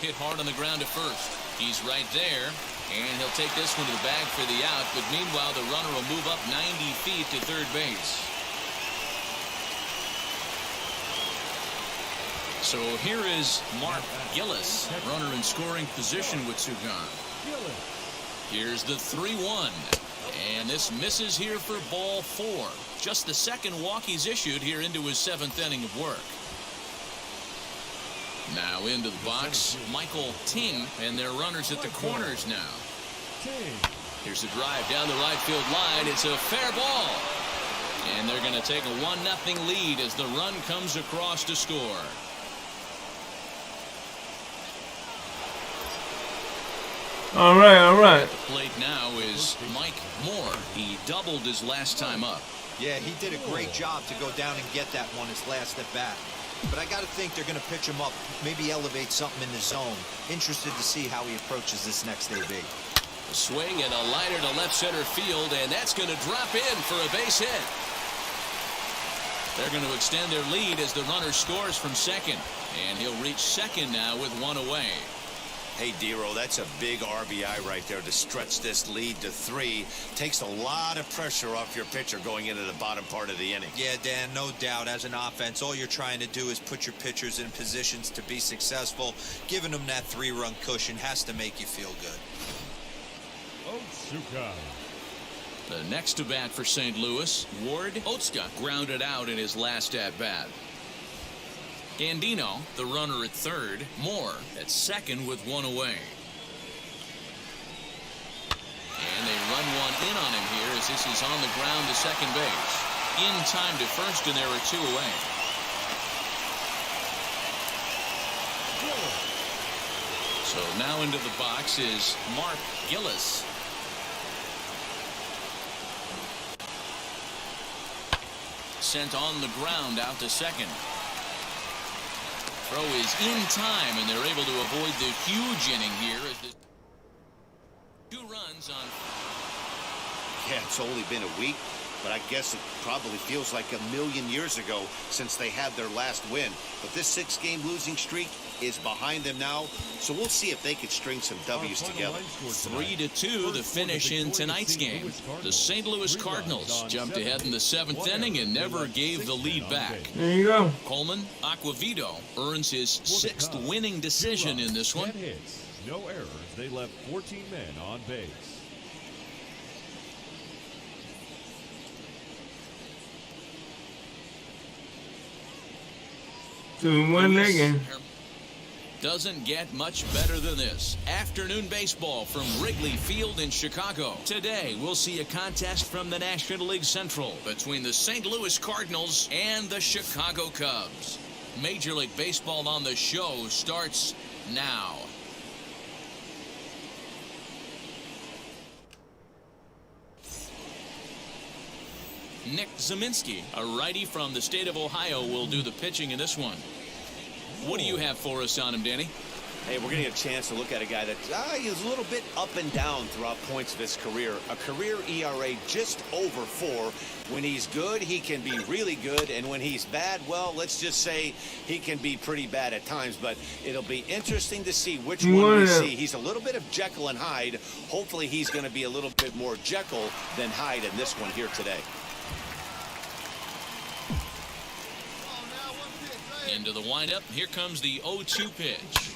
Hit hard on the ground at first. He's right there, and he'll take this one to the bag for the out, but meanwhile the runner will move up 90 feet to third base. So here is Mark Gillis, runner in scoring position with Sugan. Here's the 3-1, and this misses here for ball 4. Just the second walk he's issued here into his 7th inning of work. Now into the box, Michael Ting, and their runners at the corners now. Here's a drive down the right field line. It's a fair ball. And they're going to take a 1-0 lead as the run comes across to score. All right. At the plate now is Mike Moore. He doubled his last time up. Yeah, he did a great job to go down and get that one his last at bat. But I got to think they're going to pitch him up, maybe elevate something in the zone. Interested to see how he approaches this next AB. A swing and a liner to left center field, and that's going to drop in for a base hit. They're going to extend their lead as the runner scores from second, and he'll reach second now with one away. Hey, Dero, that's a big RBI right there to stretch this lead to 3. Takes a lot of pressure off your pitcher going into the bottom part of the inning. Yeah, Dan, no doubt. As an offense, all you're trying to do is put your pitchers in positions to be successful. Giving them that 3-run cushion has to make you feel good. Otsuka. The next to bat for St. Louis, Ward Otsuka, grounded out in his last at bat. Gandino, the runner at third. Moore at second with one away. And they run one in on him here as this is on the ground to second base. In time to first, and there are 2 away. So now into the box is Mark Gillis. Sent on the ground out to second. Throw is in time, and they're able to avoid the huge inning here as the 2 runs on. Yeah, it's only been a week, but I guess it probably feels like a million years ago since they had their last win. But this 6-game losing streak is behind them now, so we'll see if they can string some W's together. 3-2 the finish in tonight's game. The St. Louis Cardinals jumped ahead in the 7th inning and never gave the lead back. There you go. Coleman Aquavito earns his 6th winning decision in this one. 10 hits, no errors. They left 14 men on base. So one legged. Doesn't get much better than this. Afternoon baseball from Wrigley Field in Chicago. Today, we'll see a contest from the National League Central between the St. Louis Cardinals and the Chicago Cubs. Major League Baseball on the show starts now. Nick Zeminski, a righty from the state of Ohio, will do the pitching in this one. What do you have for us on him, Danny? Hey, we're going to get a chance to look at a guy that is a little bit up and down throughout points of his career. A career ERA just over 4. When he's good, he can be really good. And when he's bad, well, let's just say he can be pretty bad at times. But it'll be interesting to see which one we see. He's a little bit of Jekyll and Hyde. Hopefully he's going to be a little bit more Jekyll than Hyde in this one here today. Into the windup. Here comes the 0-2 pitch.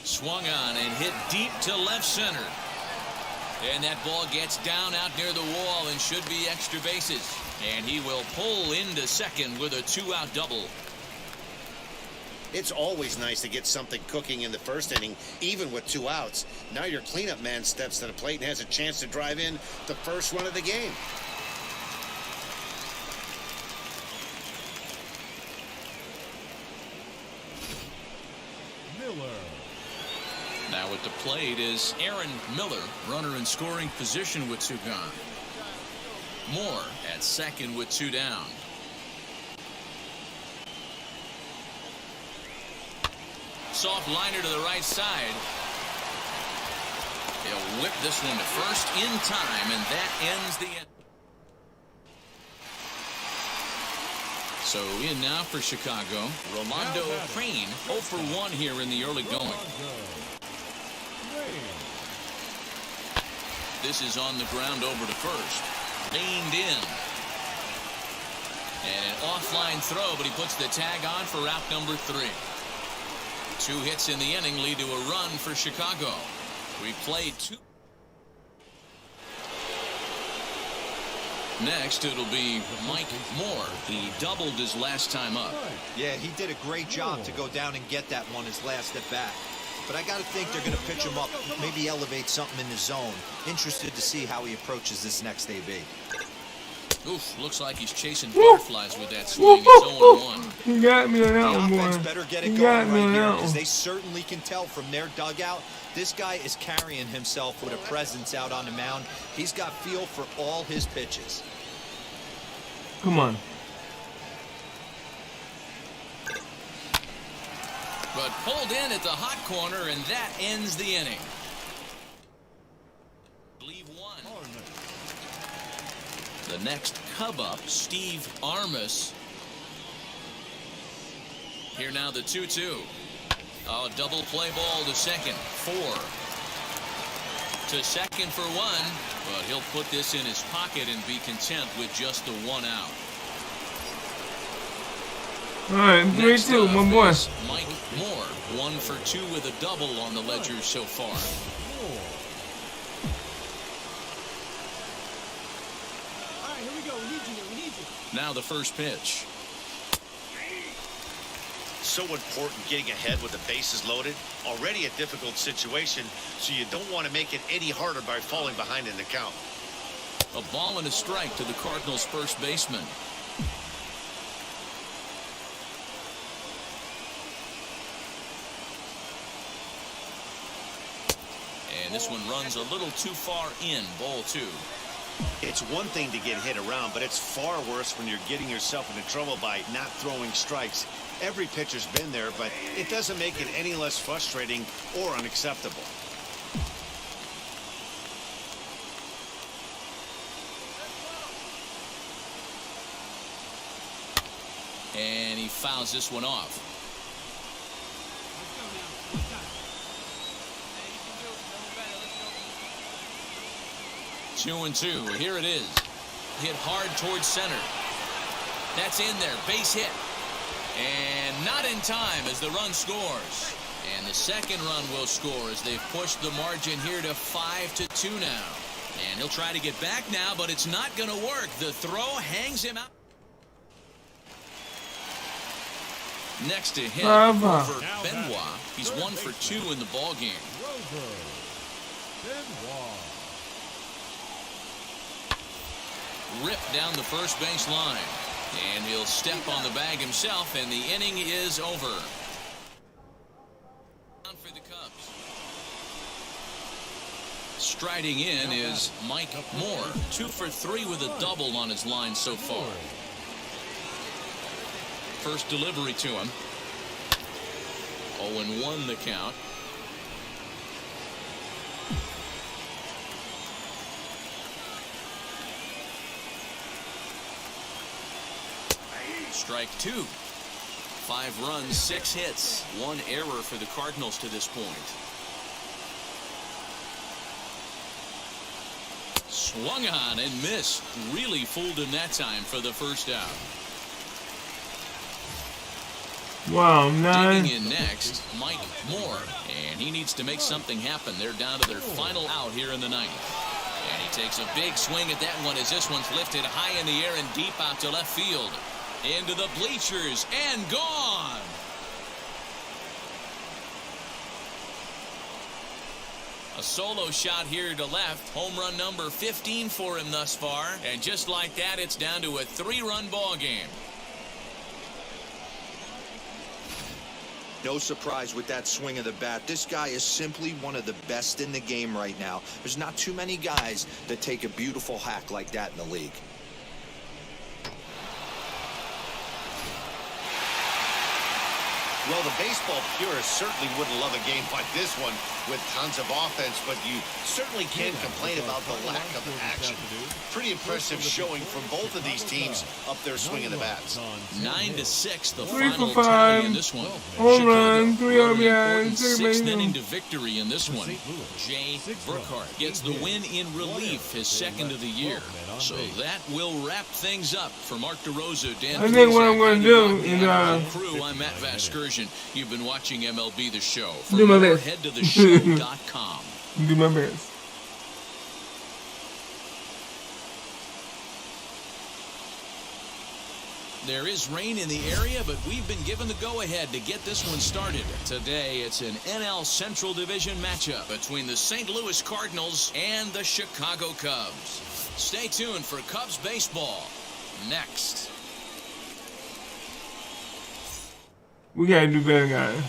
Swung on and hit deep to left center. And that ball gets down out near the wall and should be extra bases. And he will pull into second with a 2-out double. It's always nice to get something cooking in the first inning, even with 2 outs. Now your cleanup man steps to the plate and has a chance to drive in the first run of the game. Now at the plate is Aaron Miller, runner in scoring position with 2 gone. Moore at second with 2 down. Soft liner to the right side. He'll whip this one to first in time, and that ends the inning. So in now for Chicago, Rolando Crane 0 for 1 here in the early going. This is on the ground over to first. Reined in. And an offline throw, but he puts the tag on for out number 3. 2 hits in the inning lead to a run for Chicago. We play 2. Next, it'll be Mike Moore. He doubled his last time up. Yeah, he did a great job to go down and get that one his last at bat. But I got to think they're going to pitch him up, maybe elevate something in the zone. Interested to see how he approaches this next AB. Oof, looks like he's chasing butterflies with that swing. It's 0-1. He got me on that one, boy. The offense better get it going right here, because they certainly can tell from their dugout. This guy is carrying himself with a presence out on the mound. He's got feel for all his pitches. Come on. But pulled in at the hot corner, and that ends the inning. The next Cub up, Steve Armas. Here now the 2-2. Oh, double play ball to second. 4. To second for 1. But he'll put this in his pocket and be content with just the 1 out. All right, 3-2, my boy. Mike Moore, 1 for 2 with a double on the ledger so far. All right, here we go. We need you here. We need you. Now the first pitch. So important getting ahead with the bases loaded. Already a difficult situation, so you don't want to make it any harder by falling behind in the count. A ball and a strike to the Cardinals' first baseman. And this one runs a little too far in. Ball 2. It's one thing to get hit around, but it's far worse when you're getting yourself into trouble by not throwing strikes. Every pitcher's been there, but it doesn't make it any less frustrating or unacceptable. And he fouls this one off. 2-2. Here it is. Hit hard towards center. That's in there. Base hit. And not in time as the run scores. And the second run will score as they've pushed the margin here to 5-2 now. And he'll try to get back now, but it's not going to work. The throw hangs him out. Next to him, Grover Benoit. He's 1 for 2 in the ball game. Grover Benoit. Ripped down the first base line. And he'll step on the bag himself, and the inning is over. On for the Cubs. Striding in is Mike Moore. 2 for 3 with a double on his line so far. First delivery to him. 0-1 the count. Strike 2. 5 runs, 6 hits, 1 error for the Cardinals to this point. Swung on and missed. Really fooled him that time for the first out. Wow, 9. Digging in next, Mike Moore. And he needs to make something happen. They're down to their final out here in the ninth. And he takes a big swing at that one as this one's lifted high in the air and deep out to left field. Into the bleachers and gone. A solo shot here to left. Home run number 15 for him thus far. And just like that, it's down to a 3-run ball game. No surprise with that swing of the bat. This guy is simply one of the best in the game right now. There's not too many guys that take a beautiful hack like that in the league. Well, the baseball purists certainly wouldn't love a game like this one with tons of offense, but you certainly can't complain about the lack of action. Pretty impressive showing from both of these teams up their swing of the bats. 9-6, the 3 final for tally 5. in this one. Home run, 3 Chicago, RBIs, 6th inning to victory in this one. Jay Burkhart gets the win in relief, his second of the year. So that will wrap things up for Mark DeRosa, Dan. I think what I'm going to do is crew. I'm Matt Vasgersian. You've been watching MLB The Show. For do my more, best. head to theshow.com. Do my best. There is rain in the area, but we've been given the go-ahead to get this one started. Today, it's an NL Central Division matchup between the St. Louis Cardinals and the Chicago Cubs. Stay tuned for Cubs baseball next. We got to do better, guys.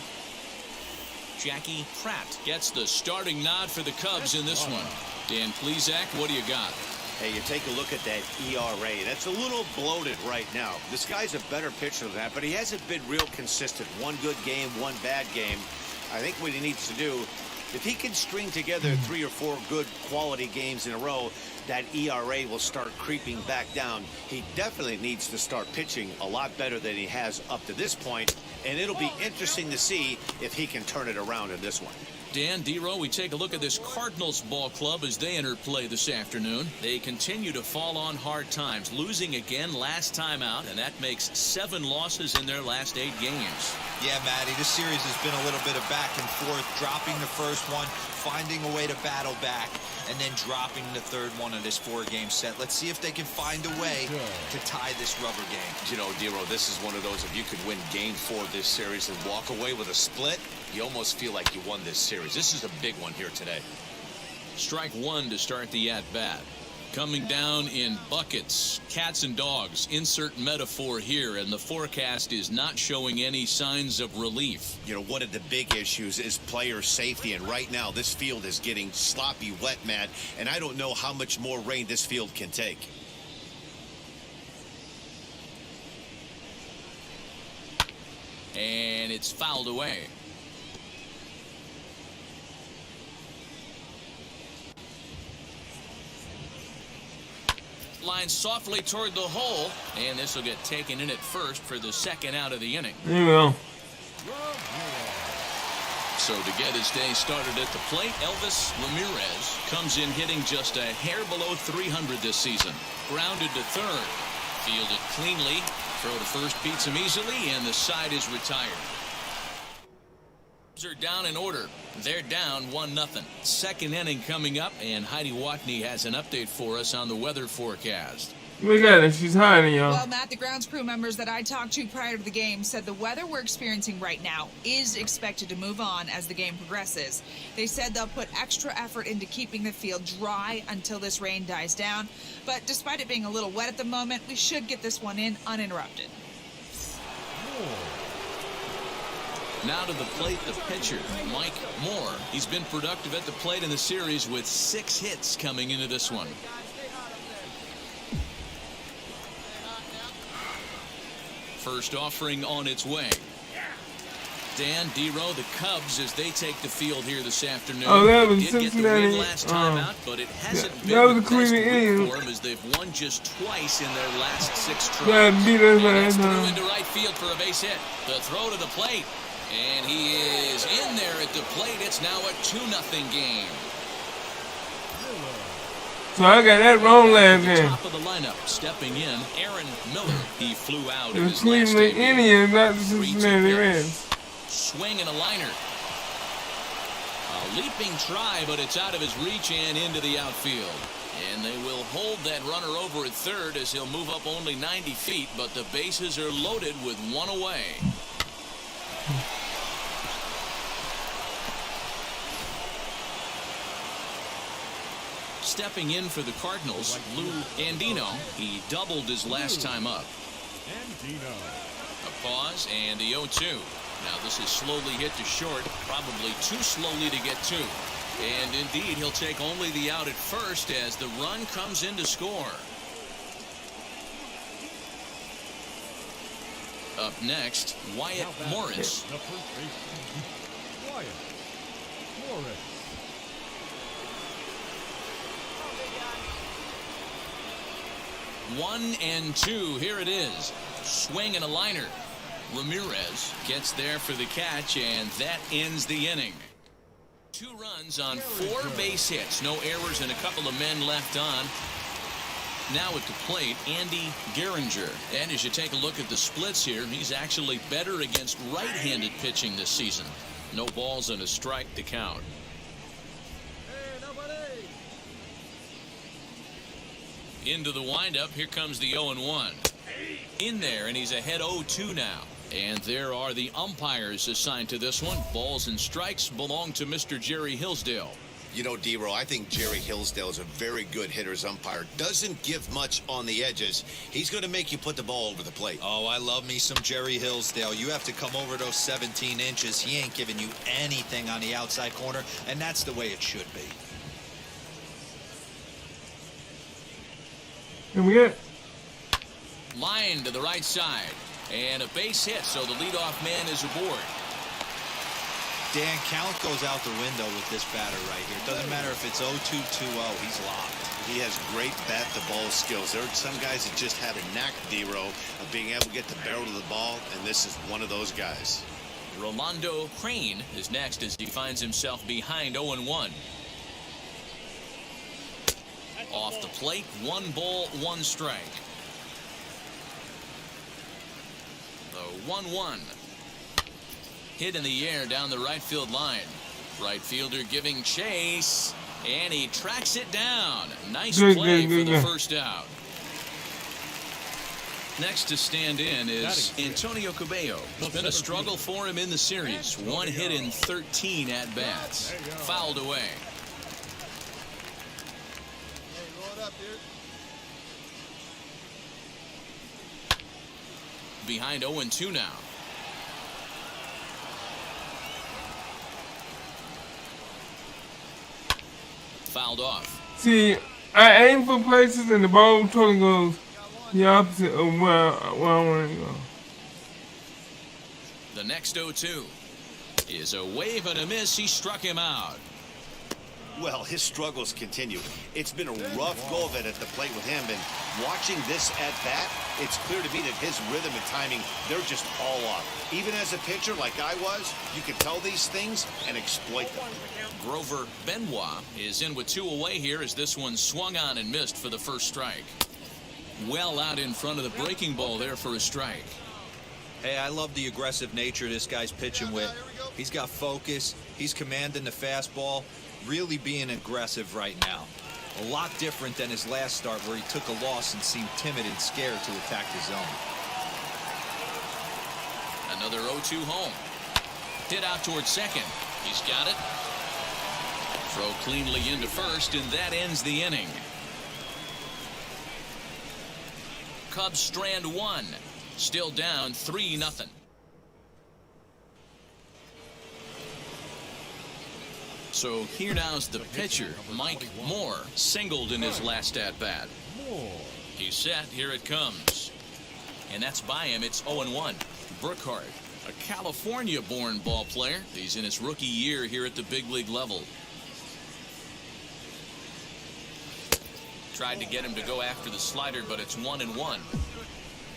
Jackie Pratt gets the starting nod for the Cubs in this one. Dan Plesac, what do you got? Hey, you take a look at that ERA. That's a little bloated right now. This guy's a better pitcher than that, but he hasn't been real consistent. One good game, one bad game. I think what he needs to do If he can string together 3 or 4 good quality games in a row, that ERA will start creeping back down. He definitely needs to start pitching a lot better than he has up to this point, and it'll be interesting to see if he can turn it around in this one. Dan, D-Row, we take a look at this Cardinals ball club as they enter play this afternoon. They continue to fall on hard times, losing again last time out, and that makes 7 losses in their last 8 games. Yeah, Matty, this series has been a little bit of back and forth, dropping the first one, finding a way to battle back, and then dropping the third one of this 4-game set. Let's see if they can find a way to tie this rubber game. You know, D-Row, this is one of those, if you could win game 4 of this series and walk away with a split, you almost feel like you won this series. This is a big one here today. Strike 1 to start the at-bat. Coming down in buckets, cats and dogs, insert metaphor here, and the forecast is not showing any signs of relief. You know, one of the big issues is player safety, and right now this field is getting sloppy wet, Matt, and I don't know how much more rain this field can take. And it's fouled away. Line softly toward the hole, and this will get taken in at first for the second out of the inning. There you go. So to get his day started at the plate, Elvis Ramirez comes in hitting just a hair below 300 this season. Grounded to third, fielded cleanly, throw to first beats him easily, and the side is retired. Are down in order. They're down 1-0. Second inning coming up, and Heidi Watney has an update for us on the weather forecast. Look at her. She's hiding, y'all. Well, Matt, the grounds crew members that I talked to prior to the game said the weather we're experiencing right now is expected to move on as the game progresses. They said they'll put extra effort into keeping the field dry until this rain dies down. But despite it being a little wet at the moment, we should get this one in uninterrupted. Now to the plate, the pitcher, Mike Moore. He's been productive at the plate in the series with 6 hits coming into this one. First offering on its way. Dan, D-Row, the Cubs, as they take the field here this afternoon. Oh, that was did get the win last time out, but it hasn't been that was the the Cleveland best week Indians. for them as they've won just twice in their last 6 tries. Yeah, beat us And it's last through time. into right field for a base hit. The throw to the plate. And he is in there at the plate. It's now a 2-0 game. So I got that wrong last The game. top of the lineup, stepping in, Aaron Miller. He flew out It in was his last Cleveland debut. Indians, not the 3-2 Cincinnati pitch. Reds. Swing and a liner. A leaping try, but it's out of his reach and into the outfield. And they will hold that runner over at third as he'll move up only 90 feet, but the bases are loaded with 1 away. Stepping in for the Cardinals, Lou Andino. He doubled his last time up. Andino. A pause and the 0-2. Now this is slowly hit to short, probably too slowly to get to. And indeed, he'll take only the out at first as the run comes in to score. Up next, Wyatt Morris. The first baseman, Wyatt Morris. One and two. Here it is. Swing and a liner. Ramirez gets there for the catch, and that ends the inning. 2 runs on 4 base hits. No errors and a couple of men left on. Now at the plate, Andy Gehringer. And as you take a look at the splits here, he's actually better against right-handed pitching this season. No balls and a strike to count. Into the windup, here comes the 0-1. In there, and he's ahead 0-2 now. And there are the umpires assigned to this one. Balls and strikes belong to Mr. Jerry Hillsdale. You know, D-Row, I think Jerry Hillsdale is a very good hitter's umpire. Doesn't give much on the edges. He's going to make you put the ball over the plate. Oh, I love me some Jerry Hillsdale. You have to come over those 17 inches. He ain't giving you anything on the outside corner, and that's the way it should be. And we got Line to the right side. And a base hit, so the leadoff man is aboard. Dan, count goes out the window with this batter right here. It doesn't matter if it's 0-2, 2-0. He's locked. He has great bat-to-ball skills. There are some guys that just have a knack, D-Row, of being able to get the barrel of the ball, and this is one of those guys. Rolando Crane is next as he finds himself behind 0-1. Off the plate, 1 ball, 1 strike. The 1-1. Hit in the air down the right field line. Right fielder giving chase, and he tracks it down. Nice play for the first out. Next to stand in is Antonio Cabello. It's been a struggle for him in the series. 1 hit in 13 at-bats. Fouled away. Behind 0-2 now. Fouled off. See, I aim for places and the ball totally goes the opposite of where I want to go. The next 0-2 is a wave and a miss. He struck him out. Well, his struggles continue. It's been a rough go of it at the plate with him, and watching this at bat, it's clear to me that his rhythm and timing, they're just all off. Even as a pitcher like I was, you can tell these things and exploit them. Grover Benoit is in with 2 away here as this one swung on and missed for the first strike. Well out in front of the breaking ball there for a strike. Hey, I love the aggressive nature this guy's pitching with. He's got focus. He's commanding the fastball. Really being aggressive right now. A lot different than his last start where he took a loss and seemed timid and scared to attack the zone. Another 0-2 home. Hit out towards second. He's got it. Throw cleanly into first, and that ends the inning. Cubs strand 1. Still down 3-0. So here now's the pitcher, Mike Moore, singled in his last at-bat. He's set, here it comes. And that's by him, it's 0-1. Burkhart, a California-born ball player. He's in his rookie year here at the big league level. Tried to get him to go after the slider, but it's 1-1.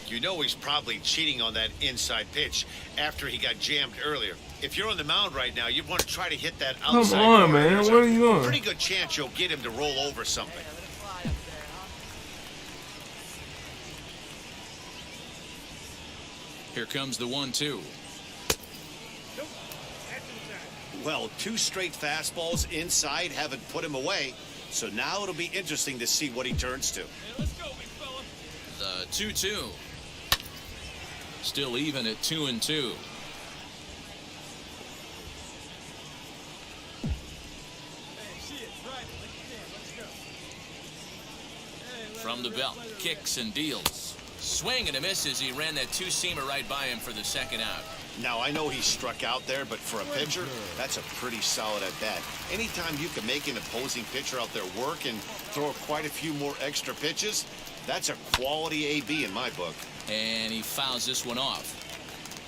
You know he's probably cheating on that inside pitch after he got jammed earlier. If you're on the mound right now, you want to try to hit that outside. Come on, man. What are you doing? Pretty good chance you'll get him to roll over something. Here comes the 1-2. Well, 2 straight fastballs inside haven't put him away. So now it'll be interesting to see what he turns to. The 2-2. Still even at 2-2. From the belt, kicks and deals. Swing and a miss as he ran that 2-seamer right by him for the second out. Now, I know he struck out there, but for a pitcher, that's a pretty solid at-bat. Anytime you can make an opposing pitcher out there work and throw quite a few more extra pitches, that's a quality AB in my book. And he fouls this one off.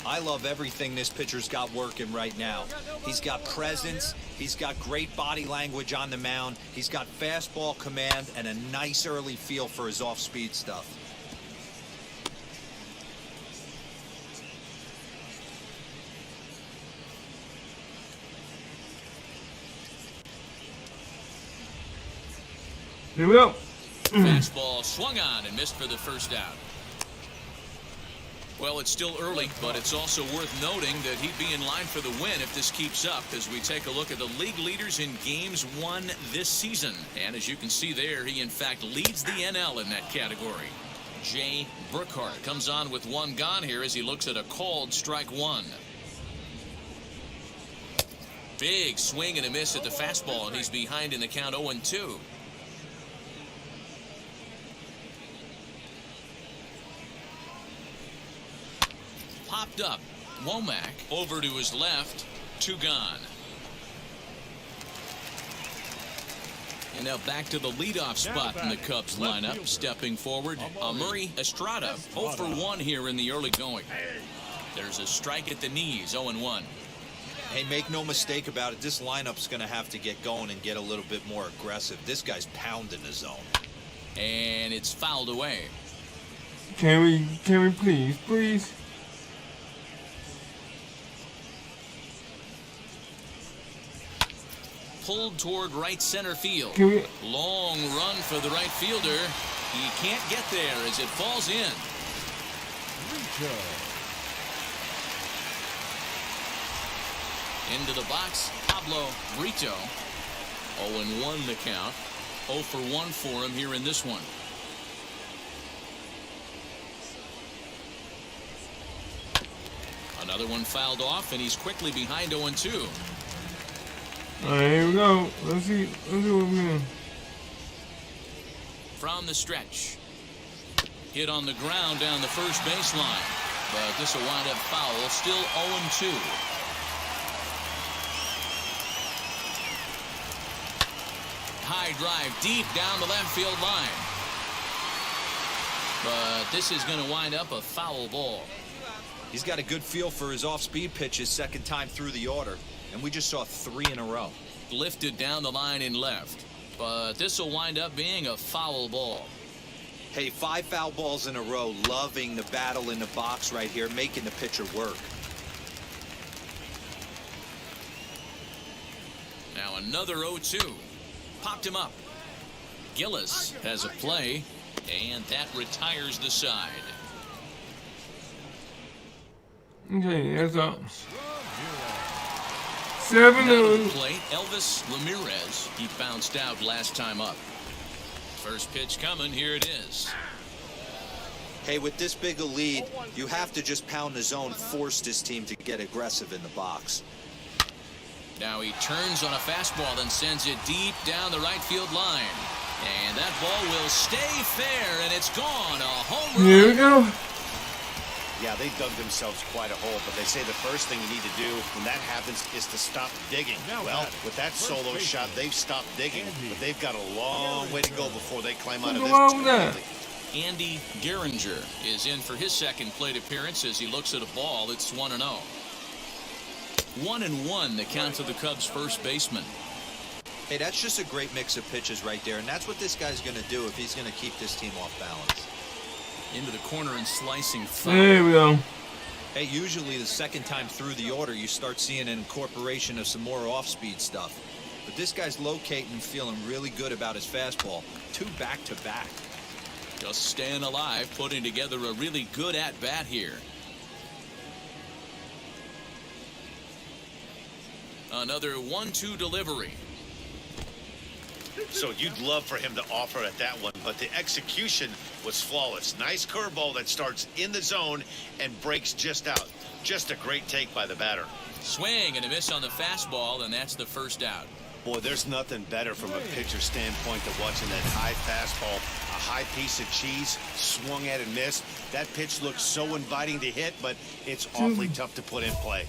I love everything this pitcher's got working right now. He's got presence. He's got great body language on the mound. He's got fastball command and a nice early feel for his off-speed stuff. Here we go. Fastball swung on and missed for the first out. Well, it's still early, but it's also worth noting that he'd be in line for the win if this keeps up as we take a look at the league leaders in games won this season. And as you can see there, he in fact leads the NL in that category. Jay Burkhart comes on with 1 gone here as he looks at a called strike 1. Big swing and a miss at the fastball, and he's behind in the count 0-2. Popped up. Womack over to his left. 2 gone. And now back to the leadoff spot in the Cubs lineup. Stepping forward, Murray Estrada. 0 for 1 here in the early going. There's a strike at the knees. 0-1. Hey, make no mistake about it. This lineup's going to have to get going and get a little bit more aggressive. This guy's pounding the zone. And it's fouled away. Can we please? Pulled toward right center field. Can we? Long run for the right fielder. He can't get there as it falls in. Into the box, Pablo Brito. 0-1 the count. 0 for 1 for him here in this one. Another one fouled off, and he's quickly behind 0-2. All right, here we go. Let's see what we're doing. From the stretch. Hit on the ground down the first baseline. But this will wind up foul. Still 0-2. High drive deep down the left field line. But this is going to wind up a foul ball. He's got a good feel for his off-speed pitches second time through the order. And we just saw 3 in a row. Lifted down the line in left. But this will wind up being a foul ball. Hey, 5 foul balls in a row. Loving the battle in the box right here, making the pitcher work. Now another 0-2. Popped him up. Gillis has a play, and that retires the side. Okay, that's all. 7-0. Now to the plate, Elvis Ramirez. He bounced out last time up. First pitch coming, here it is. Hey, with this big a lead, you have to just pound the zone, force this team to get aggressive in the box. Now he turns on a fastball and sends it deep down the right field line. And that ball will stay fair, and it's gone. A home run. Here we go. Yeah, they dug themselves quite a hole, but they say the first thing you need to do when that happens is to stop digging. Well, with that solo shot, they've stopped digging, but they've got a long way to go before they climb out of this. What's wrong with that? Andy Gehringer is in for his second plate appearance as he looks at a ball. It's 1-0. 1-1 the count to the Cubs' first baseman. Hey, that's just a great mix of pitches right there, and that's what this guy's going to do if he's going to keep this team off balance. Into the corner and slicing foul. There we go. Hey, usually the second time through the order, you start seeing an incorporation of some more off-speed stuff. But this guy's locating and feeling really good about his fastball. 2 back-to-back. Just staying alive, putting together a really good at-bat here. Another 1-2 delivery. So you'd love for him to offer at that one, but the execution was flawless. Nice curveball that starts in the zone and breaks just out. Just a great take by the batter. Swing and a miss on the fastball, and that's the first out. Boy, there's nothing better from a pitcher standpoint than watching that high fastball, a high piece of cheese, swung at and missed. That pitch looks so inviting to hit, but it's awfully tough to put in play.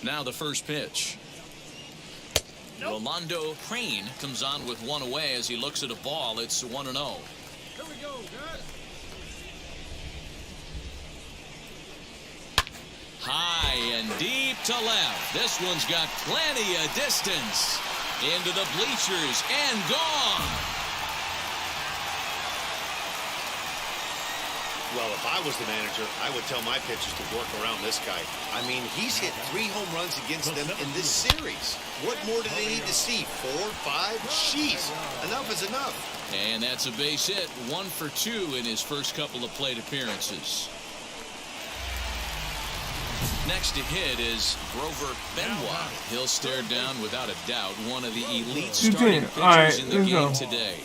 Now the first pitch. Rolando Crane comes on with one away as he looks at a ball. It's 1-0. Here we go, guys. High and deep to left. This one's got plenty of distance. Into the bleachers and gone. Well, if I was the manager, I would tell my pitchers to work around this guy. I mean, he's hit 3 home runs against them in this series. What more do they need to see? 4, 5? Jeez, enough is enough. And that's a base hit. 1 for 2 in his first couple of plate appearances. Next to hit is Grover Benoit. He'll stare down without a doubt one of the elite starting pitchers in the game today.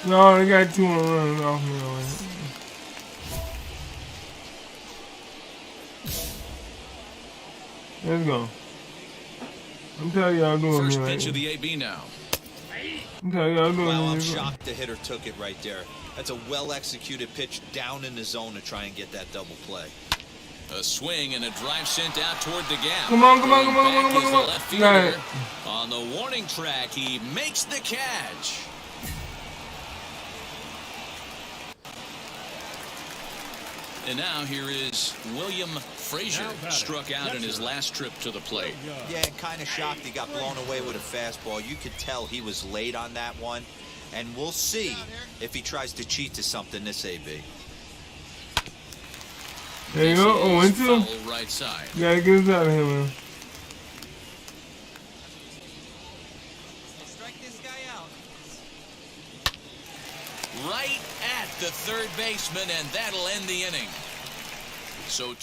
No, they got 2 runs off me already. Let's go. I'm telling y'all doing First me pitch right of the AB now. I'm telling y'all doing Wow, me I'm right. shocked the hitter took it right there. That's a well-executed pitch down in the zone to try and get that double play. A swing and a drive sent out toward the gap. Come on, come on, Going come on, back come on, is come the on. left Got fielder. it. On the warning track, he makes the catch. And now here is William Frazier, struck out in his last trip to the plate. Yeah, kind of shocked he got blown away with a fastball. You could tell he was late on that one. And we'll see if he tries to cheat to something this AB. There you go. 0-2. Foul right side. You gotta get us out of here, man. Strike this guy out. Right at the third baseman, and that'll end the inning. So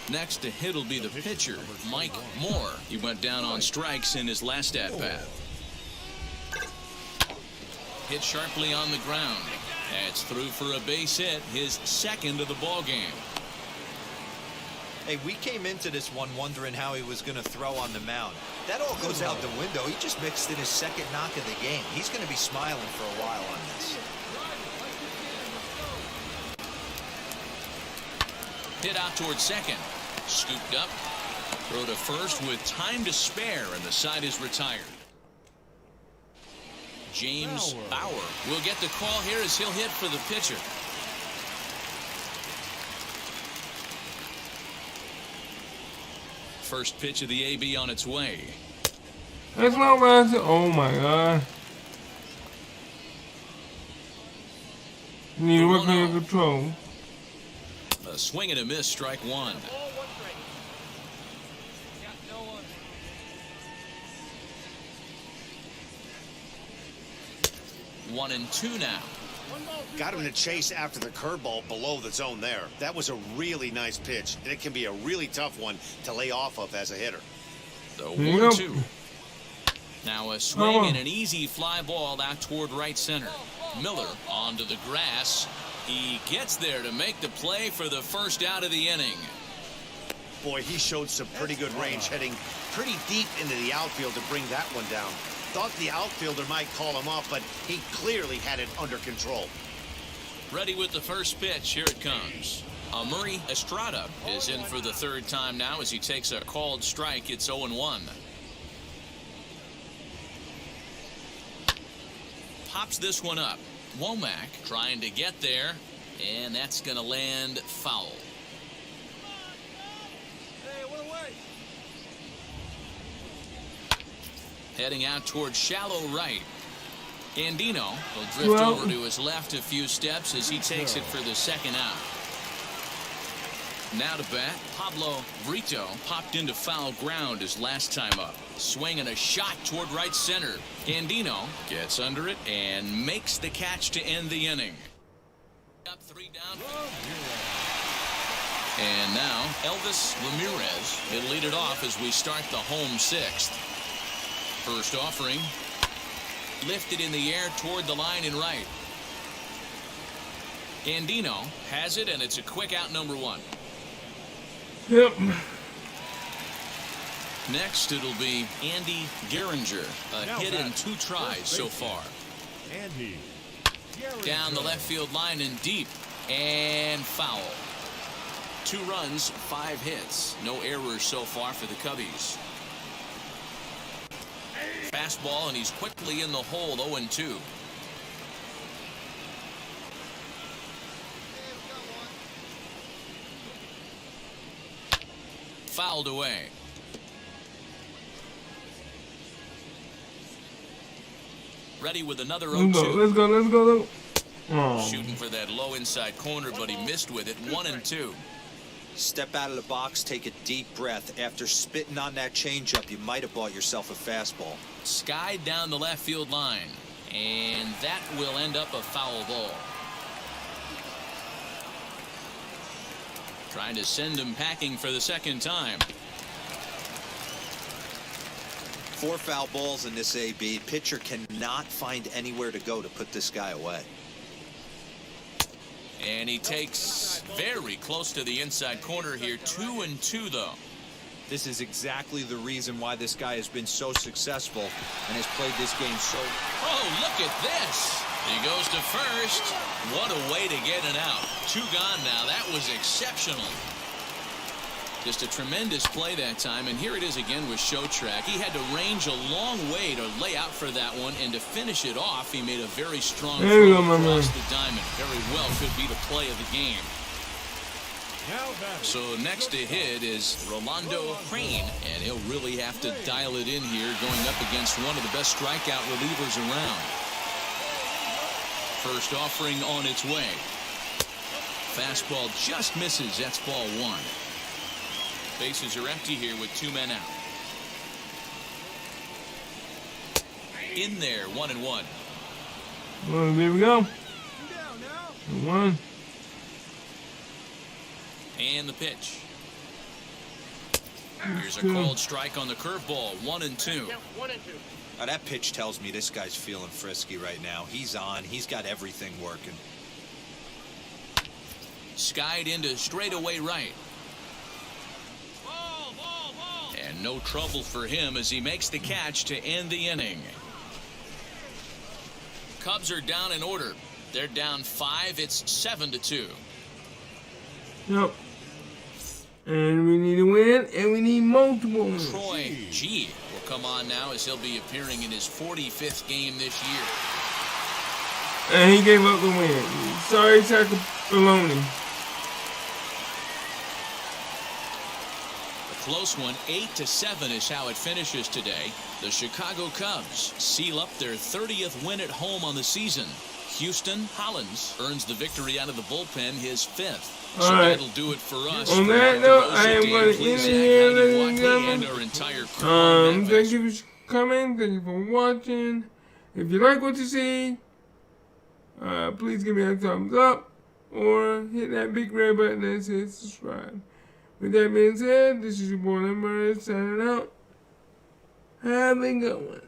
next to hit will be the pitcher, Mike Moore. He went down on strikes in his last at-bat. Hit sharply on the ground. That's through for a base hit, his second of the ball game. Hey, we came into this one wondering how he was going to throw on the mound. That all goes out the window. He just mixed in his second knock of the game. He's going to be smiling for a while on this. Hit out towards second. Scooped up. Throw to first with time to spare, and the side is retired. James Bauer will get the call here as he'll hit for the pitcher. First pitch of the AB on its way. That's not right. Oh my God. You need to work on your control. A swing and a miss, strike one. One and two now. Got him to chase after the curveball below the zone there. That was a really nice pitch, and it can be a really tough one to lay off of as a hitter. The 1-2. Now a swing and an easy fly ball out toward right center. Miller onto the grass. He gets there to make the play for the first out of the inning. Boy, he showed some pretty good range, heading pretty deep into the outfield to bring that one down. Thought the outfielder might call him up, but he clearly had it under control. Ready with the first pitch. Here it comes. Murray Estrada is in for the third time now as he takes a called strike. It's 0-1. Pops this one up. Womack trying to get there, and that's going to land foul. Heading out towards shallow right. Andino will drift over to his left a few steps as he takes it for the second out. Now to bat, Pablo Brito popped into foul ground his last time up. Swing and a shot toward right center. Andino gets under it and makes the catch to end the inning. Up 3 down. And now Elvis Ramirez will lead it off as we start the home sixth. First offering. Lifted in the air toward the line and right. Andino has it, and it's a quick out, number 1. Yep. Next, it'll be Andy Gehringer. A hit in 2 tries so far. Andy Down the left field line and deep. And foul. 2 runs, 5 hits. No errors so far for the Cubbies. Fastball, and he's quickly in the hole, 0-2. Fouled away. Ready with another 0-2. Let's go. Oh. Shooting for that low inside corner, but he missed with it. 1-2. Step out of the box, take a deep breath. After spitting on that changeup, you might have bought yourself a fastball. Skied down the left field line, and that will end up a foul ball. Trying to send him packing for the second time. 4 foul balls in this AB. Pitcher cannot find anywhere to go to put this guy away. And he takes very close to the inside corner here. 2-2 though. This is exactly the reason why this guy has been so successful and has played this game so. Oh, look at this. He goes to first. What a way to get it out. 2 gone now. That was exceptional. Just a tremendous play that time, and here it is again with Show Track. He had to range a long way to lay out for that one, and to finish it off, he made a very strong throw across the diamond. Very well could be the play of the game. So next to hit is Rolando Crane, and he'll really have to dial it in here going up against one of the best strikeout relievers around. First offering on its way. Fastball just misses. That's ball 1. Bases are empty here with 2 men out. In there, 1-1. Well, there we go. 1. And the pitch. Here's a called strike on the curveball. 1-2. Now that pitch tells me this guy's feeling frisky right now. He's on. He's got everything working. Skied into straightaway right. And no trouble for him as he makes the catch to end the inning. Cubs are down in order. They're down 5. It's 7-2. Yep. And we need a win, and we need multiple wins. Troy G will come on now as he'll be appearing in his 45th game this year. And he gave up the win. Sorry, Baloney. Close one. 8-7 is how it finishes today. The Chicago Cubs seal up their 30th win at home on the season. Houston Hollins earns the victory out of the bullpen, his 5th. So that'll do it for us. On that note, I am going to end it here, ladies and gentlemen. Our entire crew. Thank you for coming. Thank you for watching. If you like what you see, please give me a thumbs up or hit that big red button that says subscribe. With that being said, this is your boy Limber signing out. Have a good one.